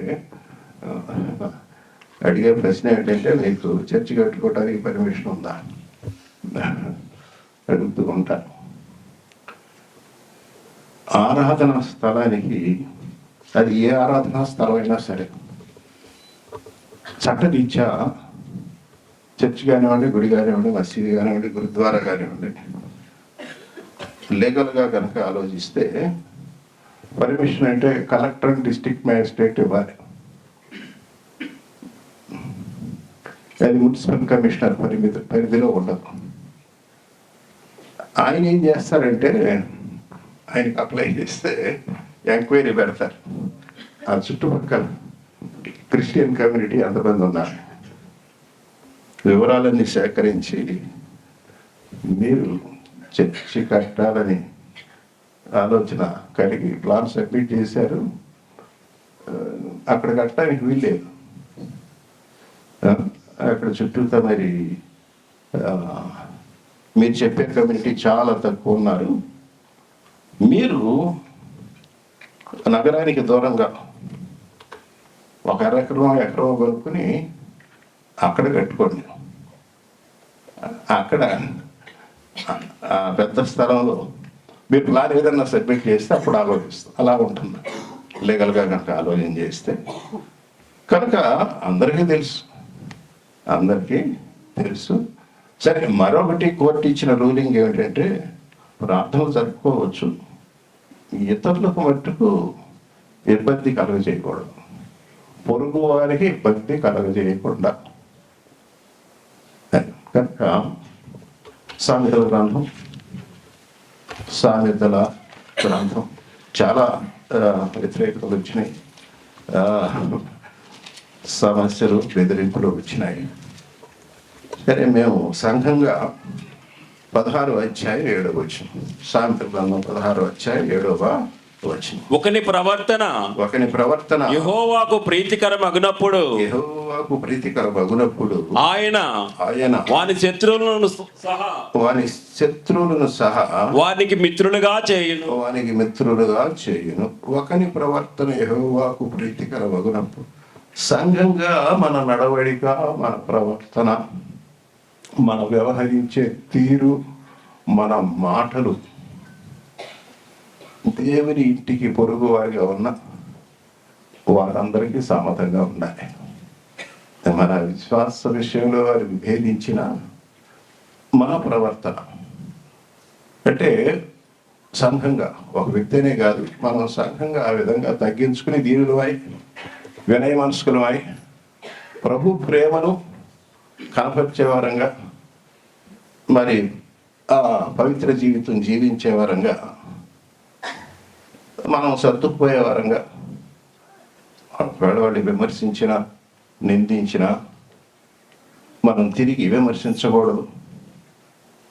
అడిగే ప్రశ్న ఏంటంటే, మీకు చర్చి కట్టుకోవడానికి పర్మిషన్ ఉందా అడుగుతూ ఉంటాను. ఆరాధనా స్థలానికి, అది ఏ ఆరాధనా స్థలం అయినా సరే, చట్టరీత్యా చర్చ్ కానివ్వండి, గుడి కానివ్వండి, మసీదు కానివ్వండి, గురుద్వారా కానివ్వండి, లీగల్గా కనుక ఆలోచిస్తే పర్మిషన్ అంటే కలెక్టర్, డిస్ట్రిక్ట్ మ్యాజిస్ట్రేట్ ఇవ్వాలి. అది మున్సిపల్ కమిషనర్ పరిధిలో ఉండదు. ఆయన ఏం చేస్తారంటే, ఆయనకి అప్లై చేస్తే ఎంక్వైరీ పెడతారు. ఆ చుట్టుపక్కల క్రిస్టియన్ కమ్యూనిటీ ఎంతమంది ఉన్నారు, వివరాలన్నీ సేకరించి మీరు చర్చి కట్టాలని ఆలోచన కలిగి ప్లాన్ సబ్మిట్ చేశారు, అక్కడ కట్టడానికి వీల్లేదు. అక్కడ చుట్టూతా మరి మీరు చెప్పే కమ్యూనిటీ చాలా తక్కువ ఉన్నారు. మీరు నగరానికి దూరంగా 1 ఎకరం కొనుక్కుని అక్కడ కట్టుకోండి. అక్కడ పెద్ద స్థలంలో మీరు ప్లాన్ ఏదన్నా సబ్మిట్ చేస్తే అప్పుడు ఆలోచిస్తాం. అలా ఉంటుంది లీగల్గా కనుక ఆలోచన చేస్తే. కనుక అందరికీ తెలుసు. సరే, మరొకటి కోర్టు ఇచ్చిన రూలింగ్ ఏమిటంటే, ప్రార్థనలు జరుపుకోవచ్చు, ఇతరులకు మట్టుకు ఇబ్బంది కలుగజేయకూడదు, పొరుగు వారికి ఇబ్బంది కలుగజేయకుండా. కనుక సామెతల గ్రంథం చాలా వ్యతిరేకతలు వచ్చినాయి, సమస్యలు, బెదిరింపులు వచ్చినాయి. సరే, మేము సంఘంగా 16వ అధ్యాయం 7వ వచనం, సామెతల గ్రంథం 16వ అధ్యాయం 7వ వచనం. ఒకని ప్రవర్తన యెహోవాకు ప్రీతికరమగునప్పుడు ఆయన వాని శత్రువులను సహా వానికి మిత్రులుగా చేయును. ఒకని ప్రవర్తన యెహోవాకు ప్రీతికరమగునప్పుడు. సంఘంగా మన నడవడిక, మన ప్రవర్తన, మన వ్యవహరించే తీరు, మన మాటలు దేవుని ఇంటికి పొరుగు వారిగా ఉన్న వారందరికీ సమతంగా ఉండాలి. మన విశ్వాస విషయంలో వారు విభేదించిన మన ప్రవర్తన అంటే సంఘంగా ఒక వ్యక్తినే కాదు, మనం సంఘంగా ఆ విధంగా తగ్గించుకుని దీనులమై వినయ మనస్కులమై ప్రభు ప్రేమను కనపరిచే వారంగా మరి ఆ పవిత్ర జీవితం జీవించే వారంగా మనం సర్దుకుపోయే వారంగా వాళ్ళని విమర్శించిన నిందించిన మనం తిరిగి విమర్శించకూడదు.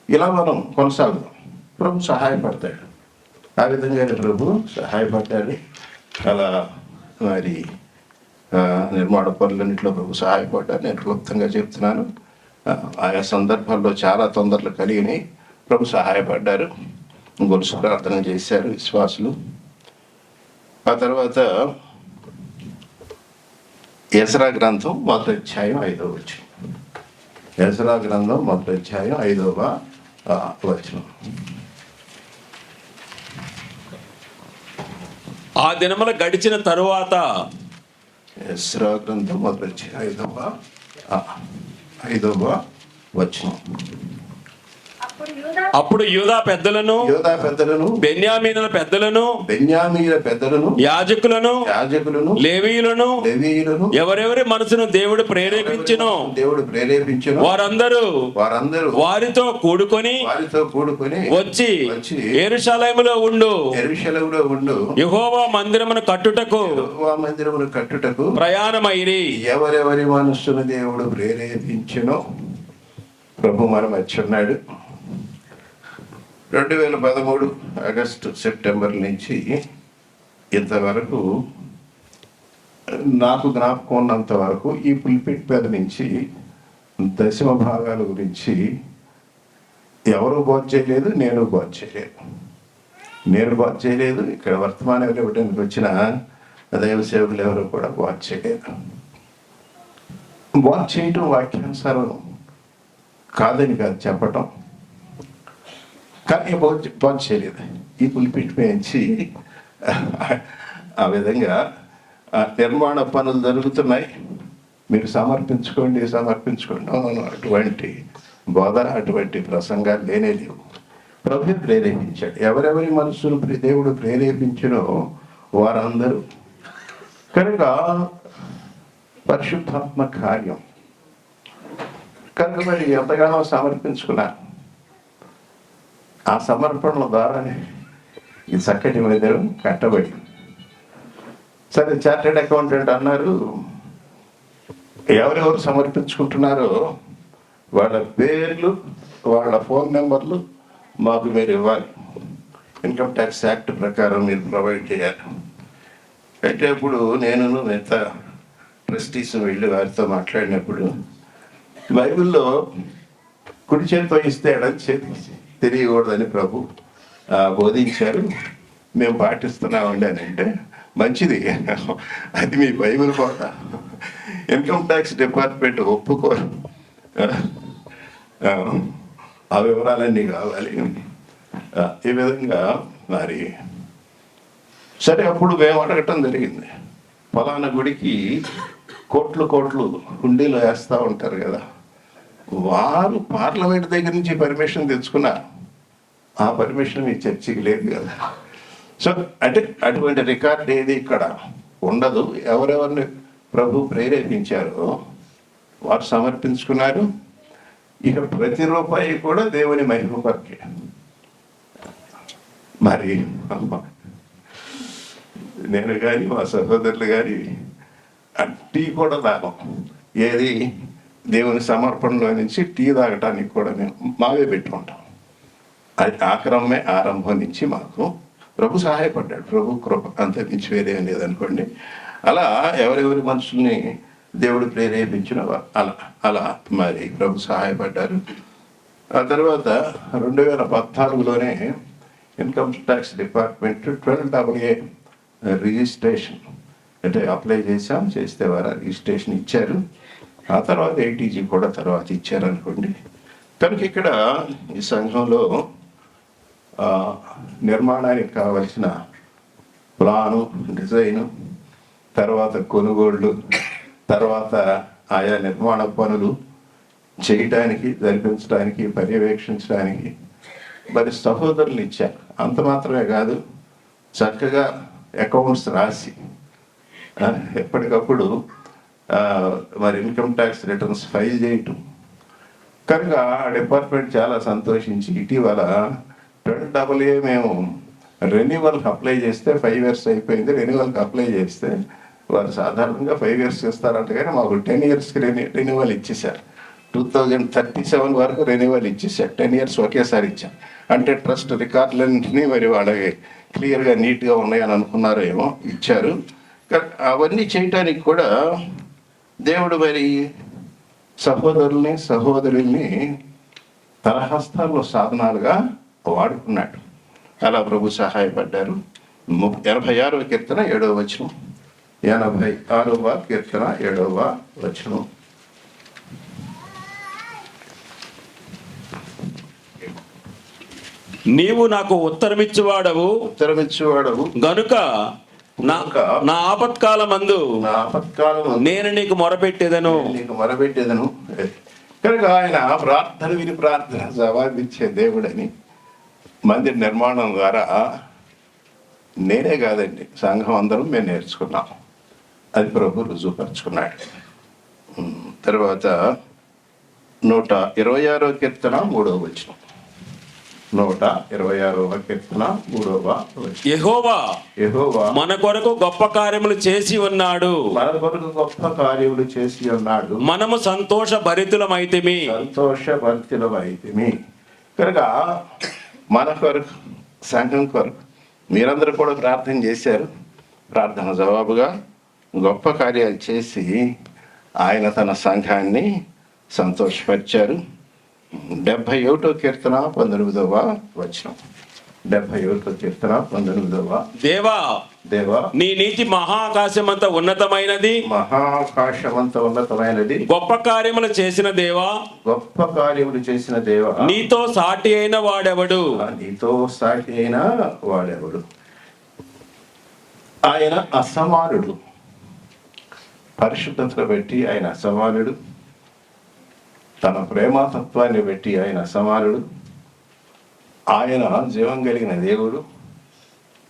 ఇలా మనం కొనసాగుదాం. ప్రభు సహాయపడతాడు. ఆ విధంగానే ప్రభు సహాయపడ్డాడు. అలా మరి నిర్మాణ పనులన్నింటిలో ప్రభు సహాయపడ్డాడు. నేను క్లుప్తంగా చెప్తున్నాను. ఆయా సందర్భాల్లో చాలా తొందరలు కలిగినాయి. ప్రభు సహాయపడ్డారు. గొలుసు ప్రార్థన చేశారు విశ్వాసులు. ఆ తర్వాత ఎజ్రా గ్రంథం 1వ అధ్యాయం 5వ వచనం. ఎజ్రా గ్రంథం 1వ అధ్యాయం 5వ వచనం. ఆ దినముల గడిచిన తరువాత ఎజ్రా గ్రంథం 1వ అధ్యాయం 5వ వచనం. అప్పుడు యూదా పెద్దలను బెన్యామీనుల పెద్దలను యాజకులను లేవీయులను ఎవరెవరి మనసును దేవుడు ప్రేరేపించును వారందరూ వారితో కూడుకొని వచ్చి యెరూషలేములో ఉండు యెహోవా మందిరమును కట్టుటకు ప్రయాణమైరి. ఎవరెవరి మనస్సును దేవుడు ప్రేరేపించునో ప్రభు మనం వచ్చున్నాడు. 2013 ఆగస్టు సెప్టెంబర్ నుంచి ఇంతవరకు నాకు జ్ఞాపకం ఉన్నంత వరకు ఈ పుల్పిట్ మీద నుంచి దశమ భాగాల గురించి ఎవరు బోధ చేయలేదు, నేను బోధ చేయలేదు. ఇక్కడ వర్తమానం ఇవ్వడానికి వచ్చిన దైవ సేవకులు ఎవరు కూడా బోధ చేయలేదు. బోధ చేయటం వాక్యానుసారం కాదని కాదు చెప్పటం, కానీ బోధ చేయలేదు. ఈ పులిపిట్ పెంచి ఆ విధంగా నిర్మాణ పనులు జరుగుతున్నాయి, మీరు సమర్పించుకోండి అటువంటి బోధ అటువంటి ప్రసంగాలు లేవు. ప్రభు ప్రేరేపించాడు. ఎవరెవరి మనసును దేవుడు ప్రేరేపించినో వారందరూ. కనుక పరిశుద్ధాత్మ కార్యం కనుక మరి ఎంతగానో సమర్పించుకున్నారు. ఆ సమర్పణల ద్వారానే ఈ చక్కటి మందిరం కట్టబడి. సరే, చార్టెడ్ అకౌంటెంట్ అన్నారు, ఎవరెవరు సమర్పించుకుంటున్నారో వాళ్ళ పేర్లు వాళ్ళ ఫోన్ నెంబర్లు మాకు మీరు ఇవ్వాలి. ఇన్కమ్ ట్యాక్స్ యాక్ట్ ప్రకారం మీరు ప్రొవైడ్ చేయాలి. అయితే ఇప్పుడు నేను మిగతా ట్రస్టీస్ వెళ్ళి వారితో మాట్లాడినప్పుడు బైబిల్లో కుడి చేతితో ఇస్తే ఎడం చేతి తెలియకూడదని ప్రభు బోధించారు. మేము పాటిస్తున్నామండి అని అంటే మంచిది, అది మీ బైబిల్ బోధ. ఇన్కమ్ ట్యాక్స్ డిపార్ట్మెంట్ ఒప్పుకోరు, ఆ వివరాలన్నీ కావాలి. ఈ విధంగా మరి సరే, అప్పుడు మేము అడగటం జరిగింది. ఫలానా గుడికి కోట్లు హుండీలో వేస్తూ ఉంటారు కదా, వారు పార్లమెంట్ దగ్గర నుంచి పర్మిషన్ తెచ్చుకున్నారు. ఆ పర్మిషన్ మీ చర్చికి లేదు కదా. సో అంటే అటువంటి రికార్డ్ ఏది ఇక్కడ ఉండదు. ఎవరెవరిని ప్రభు ప్రేరేపించారో వారు సమర్పించుకున్నారు. ఇక ప్రతి రూపాయి కూడా దేవుని మహిమ కొరకే. మరి నేను కానీ మా సహోదరులు కానీ టీ కూడా తాగం. ఏది దేవుని సమర్పణలో నుంచి టీ తాగటానికి కూడా మేము మావే పెట్టుకుంటాం. అది ఆక్రమే ఆరంభం నుంచి మాకు ప్రభు సహాయపడ్డాడు. ప్రభు కృప అంత మించి వేరే లేదనుకోండి. అలా ఎవరెవరి మనుషుల్ని దేవుడు ప్రేరేపించిన అలా మరి ప్రభు సహాయపడ్డారు. ఆ తర్వాత 2014లోనే income tax department 12AA registration అంటే అప్లై చేస్తే వారు రిజిస్ట్రేషన్ ఇచ్చారు. ఆ తర్వాత ATG కూడా తర్వాత ఇచ్చారనుకోండి. కనుక ఇక్కడ ఈ సంఘంలో నిర్మాణానికి కావలసిన ప్లాను, డిజైను, తర్వాత కొనుగోళ్ళు, తర్వాత ఆయా నిర్మాణ పనులు చేయటానికి, జరిపించడానికి, పర్యవేక్షించడానికి మరి సహోదరులు ఇచ్చారు. అంత మాత్రమే కాదు, చక్కగా అకౌంట్స్ రాసి ఎప్పటికప్పుడు మరి ఇన్కమ్ ట్యాక్స్ రిటర్న్స్ ఫైల్ చేయటం. కనుక ఆ డిపార్ట్మెంట్ చాలా సంతోషించి ఇటీవల 12AA మేము రెన్యువల్కి అప్లై చేస్తే 5 years అయిపోయింది. రెన్యువల్కి అప్లై చేస్తే వారు సాధారణంగా 5 years ఇస్తారంట, కానీ మాకు 10 yearsకి రెన్యువల్ ఇచ్చేసారు. 2037 వరకు రెన్యువల్ ఇచ్చేసారు. 10 years ఒకేసారి ఇచ్చారు. అంటే ట్రస్ట్ రికార్డులన్నింటినీ మరి వాళ్ళకి క్లియర్గా నీట్గా ఉన్నాయని అనుకున్నారో ఏమో, ఇచ్చారు. అవన్నీ చేయటానికి కూడా దేవుడు మరి సహోదరుల్ని, సహోదరుల్ని తన హస్తాల్లో సాధనాలుగా వాడుకున్నాడు. అలా ప్రభు సహాయపడ్డారు. 86వ కీర్తన 7వ వచనం, 86వ కీర్తన 7వ వచనం. నీవు నాకు ఉత్తరమిచ్చువాడవు గనుక నా ఆపత్కాలమందు నేను నీకు మొరపెట్టేదను. కనుక ఆయన ప్రార్థన విని ప్రార్థన జవాబిచ్చే దేవుడని మందిర నిర్మాణం ద్వారా నేనే కాదండి, సంఘం అందరం మేము నేర్చుకున్నాం. అది ప్రభు రుజువుపరుచుకున్నాడు. తర్వాత 126వ కీర్తన 3వ వచనం, 126వ కీర్తన 3వ వచనం. యెహోవా మన కొరకు గొప్ప కార్యములు చేసి ఉన్నాడు. మనము సంతోష భరితులమైతిమి. కనుక మన కొరకు, సంఘం కొరకు మీరందరూ కూడా ప్రార్థన చేశారు. ప్రార్థన జవాబుగా గొప్ప కార్యాలు చేసి ఆయన తన సంఘాన్ని సంతోషపరిచారు. 71వ కీర్తన 19వ వచనం, 71వ కీర్తన 19వ. దేవా నీ నీతి మహాకాశమంత ఉన్నతమైనది, గొప్ప కార్యములు చేసిన దేవా, నీతో సాటి అయిన వాడెవడు. ఆయన అసమానుడు. పరిశుద్ధతను బట్టి ఆయన అసమానుడు. తన ప్రేమతత్వాన్ని బట్టి ఆయన అసమానుడు. ఆయన జీవం కలిగిన దేవుడు.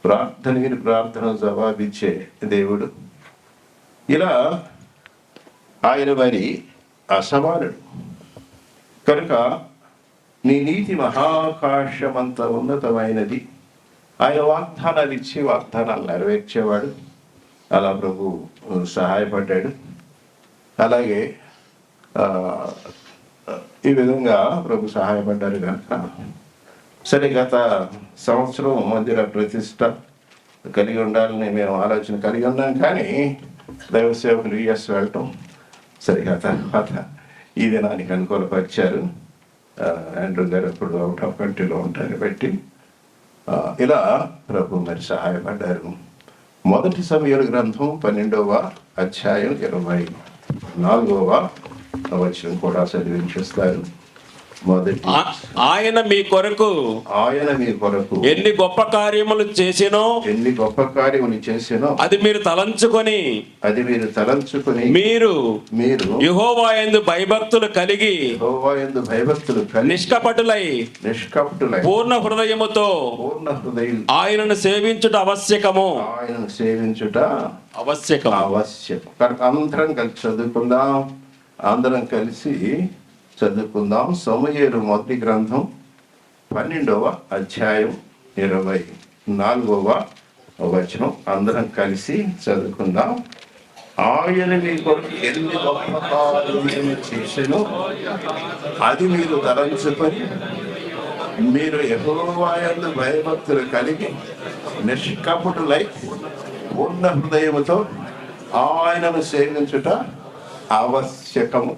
ప్రార్థన జవాబిచ్చే దేవుడు. ఇలా ఆయన మరి అసమానుడు. కనుక నీ నీతి మహాకాశమంత ఉన్నతమైనది. ఆయన వాగ్దానాలు ఇచ్చి వాగ్దానాలు నెరవేర్చేవాడు. అలా ప్రభు సహాయపడ్డాడు. అలాగే ఈ విధంగా ప్రభు సహాయపడ్డారు. కనుక సరే, గత సంవత్సరం మందిర ప్రతిష్ట కలిగి ఉండాలని మేము ఆలోచన కలిగి ఉన్నాం. కానీ దైవ సేవకులు యుఎస్ వెళ్ళటం, సరిగా తర్వాత ఈ దినానికి అనుకూలపరిచారు. ఆండ్రూ గారు ఇప్పుడు అవుట్ ఆఫ్ కంట్రీలో ఉంటారని బట్టి ఇలా ప్రభు మరి సహాయపడ్డారు. 1 సమూయేలు గ్రంథం 12వ అధ్యాయం 24వ వచనం కూడా చదివించేస్తారు. ఆయన మీ కొరకు ఎన్ని గొప్ప కార్యములు చేసినో అది మీరు తలంచుకొని మీరు యెహోవా యందు భయభక్తులు కలిగి నిష్కపటులై పూర్ణ హృదయముతో ఆయనను సేవించుట ఆవశ్యకము. అందరం కలిసి చదువుకుందాం. సమూయేలు మొదటి గ్రంథం 12వ అధ్యాయం 24వ వచనం అందరం కలిసి చదువుకుందాం. ఆయన మీ కొరకు ఎన్ని గొప్ప కార్యములు చేసెనో అది మీరు తలంచుకొని మీరు యెహోవా యందు భయభక్తులు కలిగి నిష్కపటులై పూర్ణ హృదయముతో ఆయనను సేవించుట ఆవశ్యకము.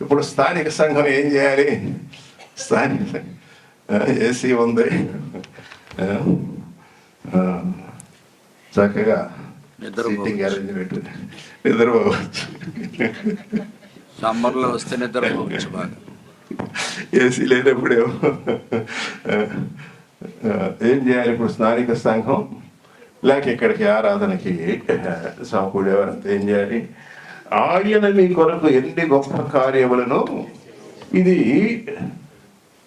ఇప్పుడు స్థానిక సంఘం ఏం చేయాలి? స్థానిక ఏసీ ఉంది, చక్కగా సీటింగ్ అరేంజ్మెంట్, నిద్రపోవచ్చు. సమ్మర్లో వస్తే నిద్రపోవచ్చు బాగా. ఏసీ లేనప్పుడేమో ఏం చేయాలి? ఇప్పుడు స్థానిక సంఘం లేక ఇక్కడికి ఆరాధనకి సమకూడేవారంతా ఏం చేయాలి? ఆయన మీ కొరకు ఎన్ని గొప్ప కార్యములను, ఇది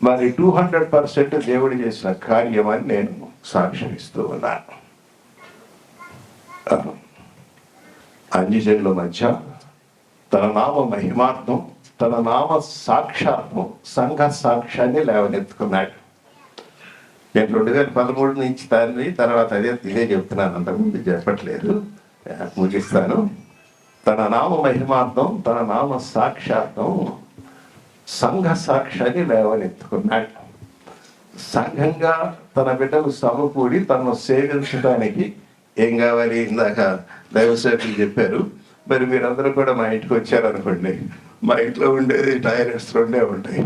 మరి 200% దేవుడు చేసిన కార్యం అని నేను సాక్ష్యమిస్తూ ఉన్నాను. అన్యజనుల మధ్య తన నామ మహిమార్థం, తన నామ సాక్షాత్వం, సంఘ సాక్ష్యాన్ని లేవనెత్తుకున్నాడు. నేను 2013 నుంచి తర్వాత ఇదే చెప్తున్నాను, అంతకుముందు చెప్పట్లేదు, ముగిస్తాను. తన నామ మహిమార్థం, తన నామ సాక్షాత్వం, సంఘ సాక్ష్యాన్ని లేవనెత్తుకున్నాడు. సంఘంగా తన బిడ్డలు సమకూడి తనను సేవించడానికి ఏం కావాలి, ఇందాక దైవసేవకులు చెప్పారు. మరి మీరందరూ కూడా మా ఇంటికి వచ్చారనుకోండి, మా ఇంట్లో ఉండేది టాయిలెట్స్ 2 ఉంటాయి.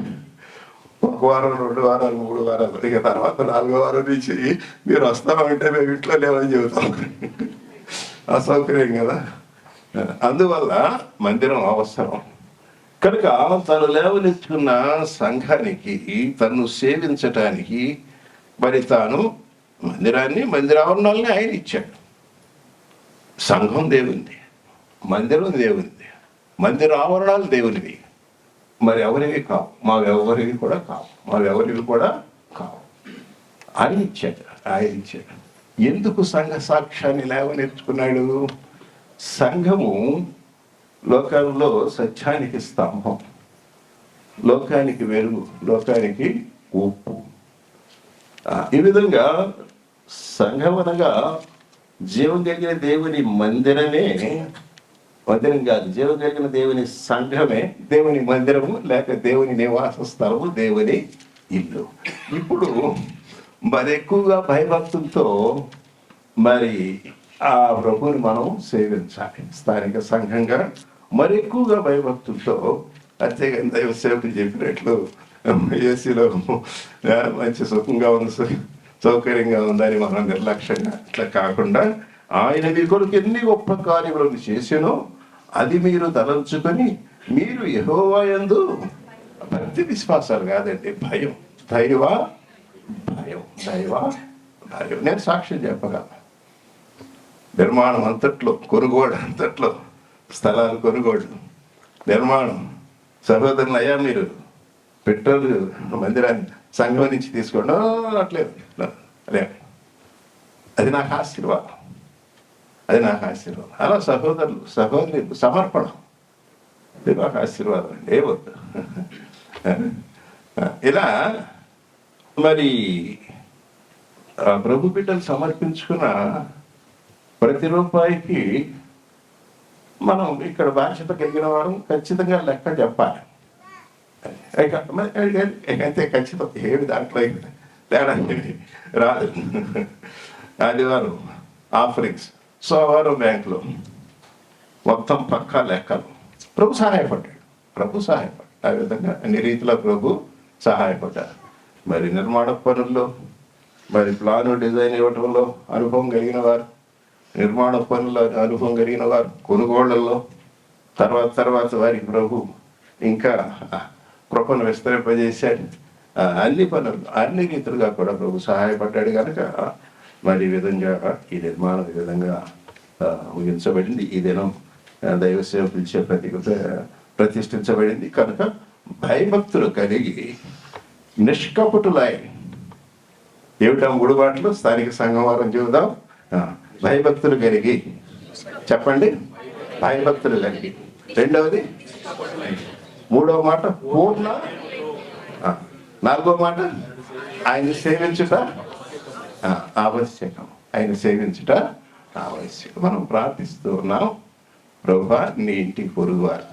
1 వారం, 2 వారాలు, 3 వారాలు, ఇక తర్వాత 4వ వారం నుంచి మీరు వస్తామంటే మేము ఇంట్లో లేవని చెబుతాం. అసౌకర్యం కదా. అందువల్ల మందిరం అవసరం. కనుక తను లేవనెత్తుకున్న సంఘానికి, తను సేవించటానికి మరి తాను మందిరాన్ని, మందిరావరణాలని ఆయన ఇచ్చాడు. సంఘం దేవునిది, మందిరం దేవునిది, మందిరావరణాలు దేవునివి. మరి ఎవరివి కావు, మావెవరివి కూడా కావు. ఆయన ఇచ్చాడు. ఎందుకు సంఘ సాక్ష్యాన్ని లేవనెత్తుకున్నాడు? సంఘము లోకంలో సత్యానికి స్తంభం, లోకానికి వెలుగు, లోకానికి ఉప్పు. ఈ విధంగా సంఘం అనగా జీవం కలిగిన దేవుని మందిరమే, మందిరం కాదు, జీవం కలిగిన దేవుని సంఘమే దేవుని మందిరము, లేక దేవుని నివాస స్థలము, దేవుని ఇల్లు. ఇప్పుడు మరి ఎక్కువగా భయభక్తులతో మరి ఆ ప్రభువుని మనం సేవించాలి. స్థానిక సంఘంగా మరి ఎక్కువగా భయభక్తులతో, అంతేగాని దైవ సేవకులు చెప్పినట్లు ఏసీలో మంచి సుఖంగా ఉంది, సౌకర్యంగా ఉందని మనం నిర్లక్ష్యంగా అట్లా కాకుండా, ఆయన మీ కొరకు ఎన్ని గొప్ప కార్యములను చేసినో అది మీరు తలంచుకొని, మీరు యెహోవా యందు భక్తి విశ్వాసాలు కాదండి, భయం. దైవ భయం. నేను సాక్ష్యం చెప్పగలను. నిర్మాణం అంతట్లో, కొనుగోడు అంతట్లో, స్థలాలు కొనుగోడు, నిర్మాణం. సహోదరులు, అయ్యా మీరు పెట్రోల్ మందిరాన్ని సంఘం నుంచి తీసుకోండి, అట్లేదు. అది నాకు ఆశీర్వాదం. అలా సహోదరులు సమర్పణం, అది నాకు ఆశీర్వాదం అండి, ఏ వద్దు. ఇలా మరి ప్రభు బిడ్డలు సమర్పించుకున్న ప్రతి రూపాయికి మనం ఇక్కడ బాధ్యత కలిగిన వారు ఖచ్చితంగా లెక్క చెప్పాలి. అయితే ఖచ్చితం ఏమి దాంట్లో తేడా రాదు. ఆదివారం ఆఫరింగ్స్, సోమవారం బ్యాంకులో, మొత్తం పక్కా లెక్కలు. ప్రభు సహాయపడ్డాడు. ఆ విధంగా అన్ని రీతిలో ప్రభు సహాయపడ్డారు. మరి నిర్మాణ పనుల్లో, మరి ప్లాను డిజైన్ ఇవ్వటంలో అనుభవం కలిగిన వారు, నిర్మాణ పనుల్లో అనుభవం కలిగిన వారు, కొనుగోళ్లలో తర్వాత వారికి ప్రభు ఇంకా కృపను విస్తరింపజేశాడు. అన్ని పనులు, అన్ని రీతులుగా కూడా ప్రభు సహాయపడ్డాడు. కనుక మరి ఈ విధంగా ఈ నిర్మాణం ఈ విధంగా ముగించబడింది. ఈ దినం దైవ సేవ పిలిచే ప్రతిష్ఠించబడింది. కనుక భయభక్తులు కలిగి నిష్కపటులై, ఏమిటా 3 మాటలు స్థానిక సంఘం వారం చూద్దాం. భయభక్తులు కలిగి, చెప్పండి, భయభక్తులు కలిగి. రెండవది, 3వ మాట పూర్ణ, 4వ మాట ఆయన సేవించుట ఆవశ్యకం. మనం ప్రార్థిస్తూ ఉన్నాం, ప్రభువా నీ ఇంటికి పొరుగువారు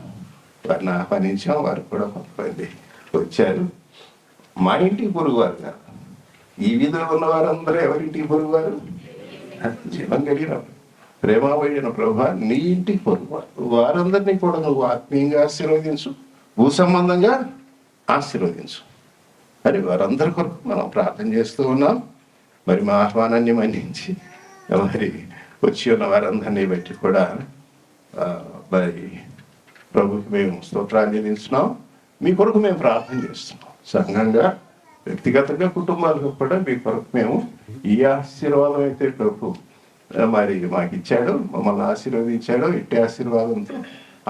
వారిని ఆహ్వానించాం, వారు కూడా కొంతమంది వచ్చారు. మా ఇంటికి పొరుగువారు కాదు, ఈ వీధిలో ఉన్న వారందరూ ఎవరింటికి పొరుగువారు? జీవం కలిగిన ప్రేమమైన ప్రభువా నీ ఇంటికి పొరుగువారు, వారందరినీ కూడా నువ్వు ఆత్మీయంగా ఆశీర్వదించు, భూ సంబంధంగా ఆశీర్వదించు అని వారందరి కొరకు మనం ప్రార్థన చేస్తూ ఉన్నాం. మరి మా ఆహ్వానాన్ని మన్నించి మరి వచ్చి ఉన్న వారందరినీ బట్టి కూడా మరి ప్రభుకి మేము స్తోత్రాలు చెల్లిస్తున్నాం. మీ కొరకు మేము ప్రార్థన చేస్తున్నాం. సంఘంగా, వ్యక్తిగతంగా, కుటుంబాలకు కూడా మీ కొరకు మేము ఈ ఆశీర్వాదం అయితే ప్రభు మరి మాకు ఇచ్చాడు, మమ్మల్ని ఆశీర్వదించాడో, ఇట్టి ఆశీర్వాదంతో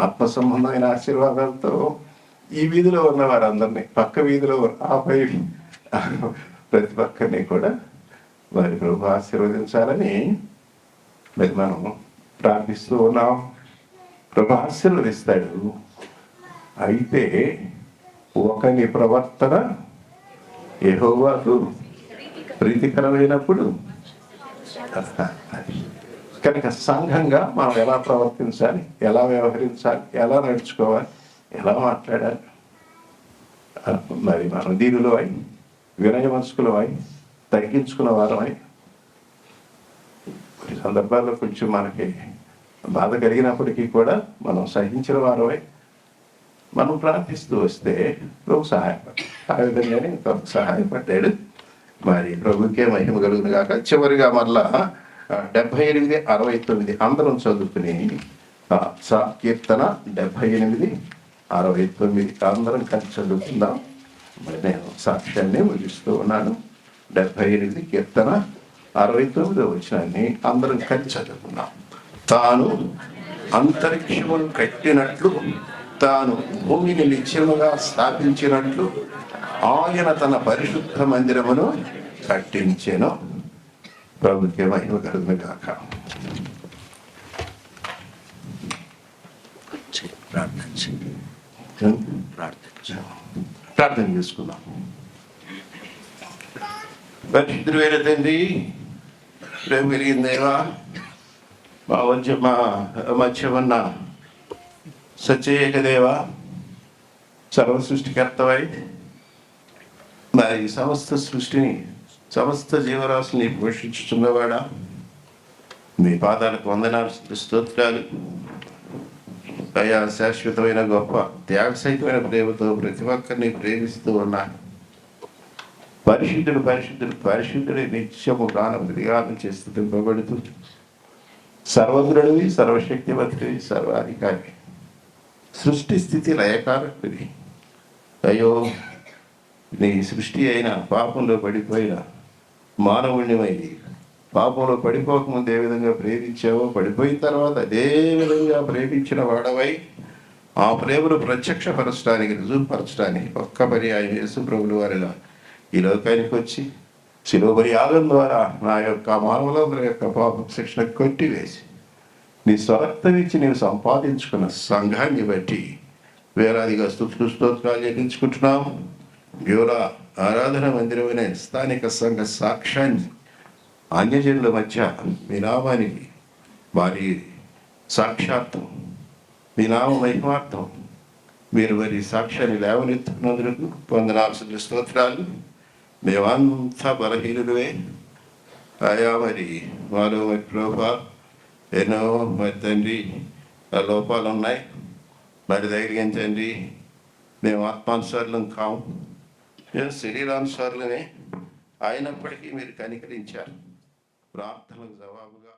ఆత్మ సంబంధమైన ఆశీర్వాదాలతో ఈ వీధిలో ఉన్న వారందరినీ, పక్క వీధిలో ఆపై ప్రతి పక్కని కూడా వారి ప్రభు ఆశీర్వదించాలని మరి మనం ప్రార్థిస్తూ ఉన్నాం. ప్రభు ఆశీర్వదిస్తాడు. అయితే ఒకని ప్రవర్తన యెహోవాకు ప్రీతికరమైనప్పుడు, కనుక సంఘంగా మనం ఎలా ప్రవర్తించాలి, ఎలా వ్యవహరించాలి, ఎలా నడుచుకోవాలి, ఎలా మాట్లాడాలి, మరి మనం దీనిలో అయి వినయ మనస్కులమై తగ్గించుకున్న వారమై, కొన్ని సందర్భాల్లో కొంచెం మనకి బాధ కలిగినప్పటికీ కూడా మనం సహించిన వారమై మనం ప్రార్థిస్తూ వస్తే ప్రభు సహాయపడ్డాడు. ఆ విధంగానే ఇంతవరకు సహాయపడ్డాడు. మరి ప్రభుకే మహిమ కలుగును గాక. చివరిగా మళ్ళా 78, 69 అందరం చదువుకుని కీర్తన 78, 69 అందరం కలిసి చదువుకుందాం. మరి నేను సాక్ష్యాన్ని ముగిస్తూ ఉన్నాను. 78 కీర్తన 69 వచనాన్ని అందరం కలిసి చదువుకున్నాం. తాను అంతరిక్షమును కట్టినట్లు, తాను భూమిని నిత్యముగా స్థాపించినట్లు ఆయన తన పరిశుద్ధ మందిరమును కట్టించెను. ప్రభుత్వ మహిమ కలుగును గాక. ప్రార్థన చేసుకుందాం. పరిశుద్ధుడైన తండ్రి, ప్రేమ కలిగిన దేవా, మా మధ్య ఉన్న సత్యయేక దేవ, సర్వ సృష్టికర్తవై మరి సమస్త సృష్టిని, సమస్త జీవరాశిని పోషించుతున్నవాడా, మీ పాదాలకు వందనాలు, స్తోత్రాలు. అయా శాశ్వతమైన గొప్ప త్యాగ సహితమైన ప్రేమతో ప్రతి ఒక్కరిని ప్రేమిస్తూ ఉన్నాను. పరిశుద్ధుడు పరిశుద్ధుడు పరిశుద్ధుడే నిత్యము గానం చేస్తూ తింపబడుతూ సర్వజ్ఞుడివి, సర్వశక్తివంతుడివి, సర్వాధికారి, సృష్టి స్థితి లయకారకుడివి. అయ్యో, నీ సృష్టి అయిన పాపంలో పడిపోయిన మానవుణ్ణివై పాపంలో పడిపోకముందు ఏ విధంగా ప్రేమించావో, పడిపోయిన తర్వాత అదే విధంగా ప్రేమించిన వాడవై ఆ ప్రేమను ప్రత్యక్షపరచడానికి, రుజువుపరచడానికి ఒక్క పర్యాయం యేసు ప్రభువుల వారిగా ఈ లోకానికి వచ్చి శిలువ యాగం ద్వారా నా యొక్క మానవులందరి యొక్క పాప శిక్షణ కొట్టివేసి నీ స్వరక్తం ఇచ్చి నీవు సంపాదించుకున్న సంఘాన్ని బట్టి వేలాదిగా స్తుతులు స్తోత్రాలు చెల్లించుకుంటున్నాం. యోలా ఆరాధన మందిరమైన స్థానిక సంఘ సాక్ష్యాన్ని అన్యజనుల మధ్య మీ నామానికి, వారి సాక్షాత్తం, మీ నామ మహిమార్థం మీరు వారి సాక్ష్యాన్ని లేవనెత్తుకున్నందుకు పొందనాల్సిన స్తోత్రాలు. మేమంతా బలహీనులే ఆయా, మరి మాలో మరి ప్రభా ఎన్నో మరి తండ్రి లోపాలు ఉన్నాయి. మరి ధైర్యించండి. మేము ఆత్మానుసారులం కాము, మేము శరీరానుసారులమే. అయినప్పటికీ మీరు కనికరించారు. ప్రార్థనలకు జవాబుగా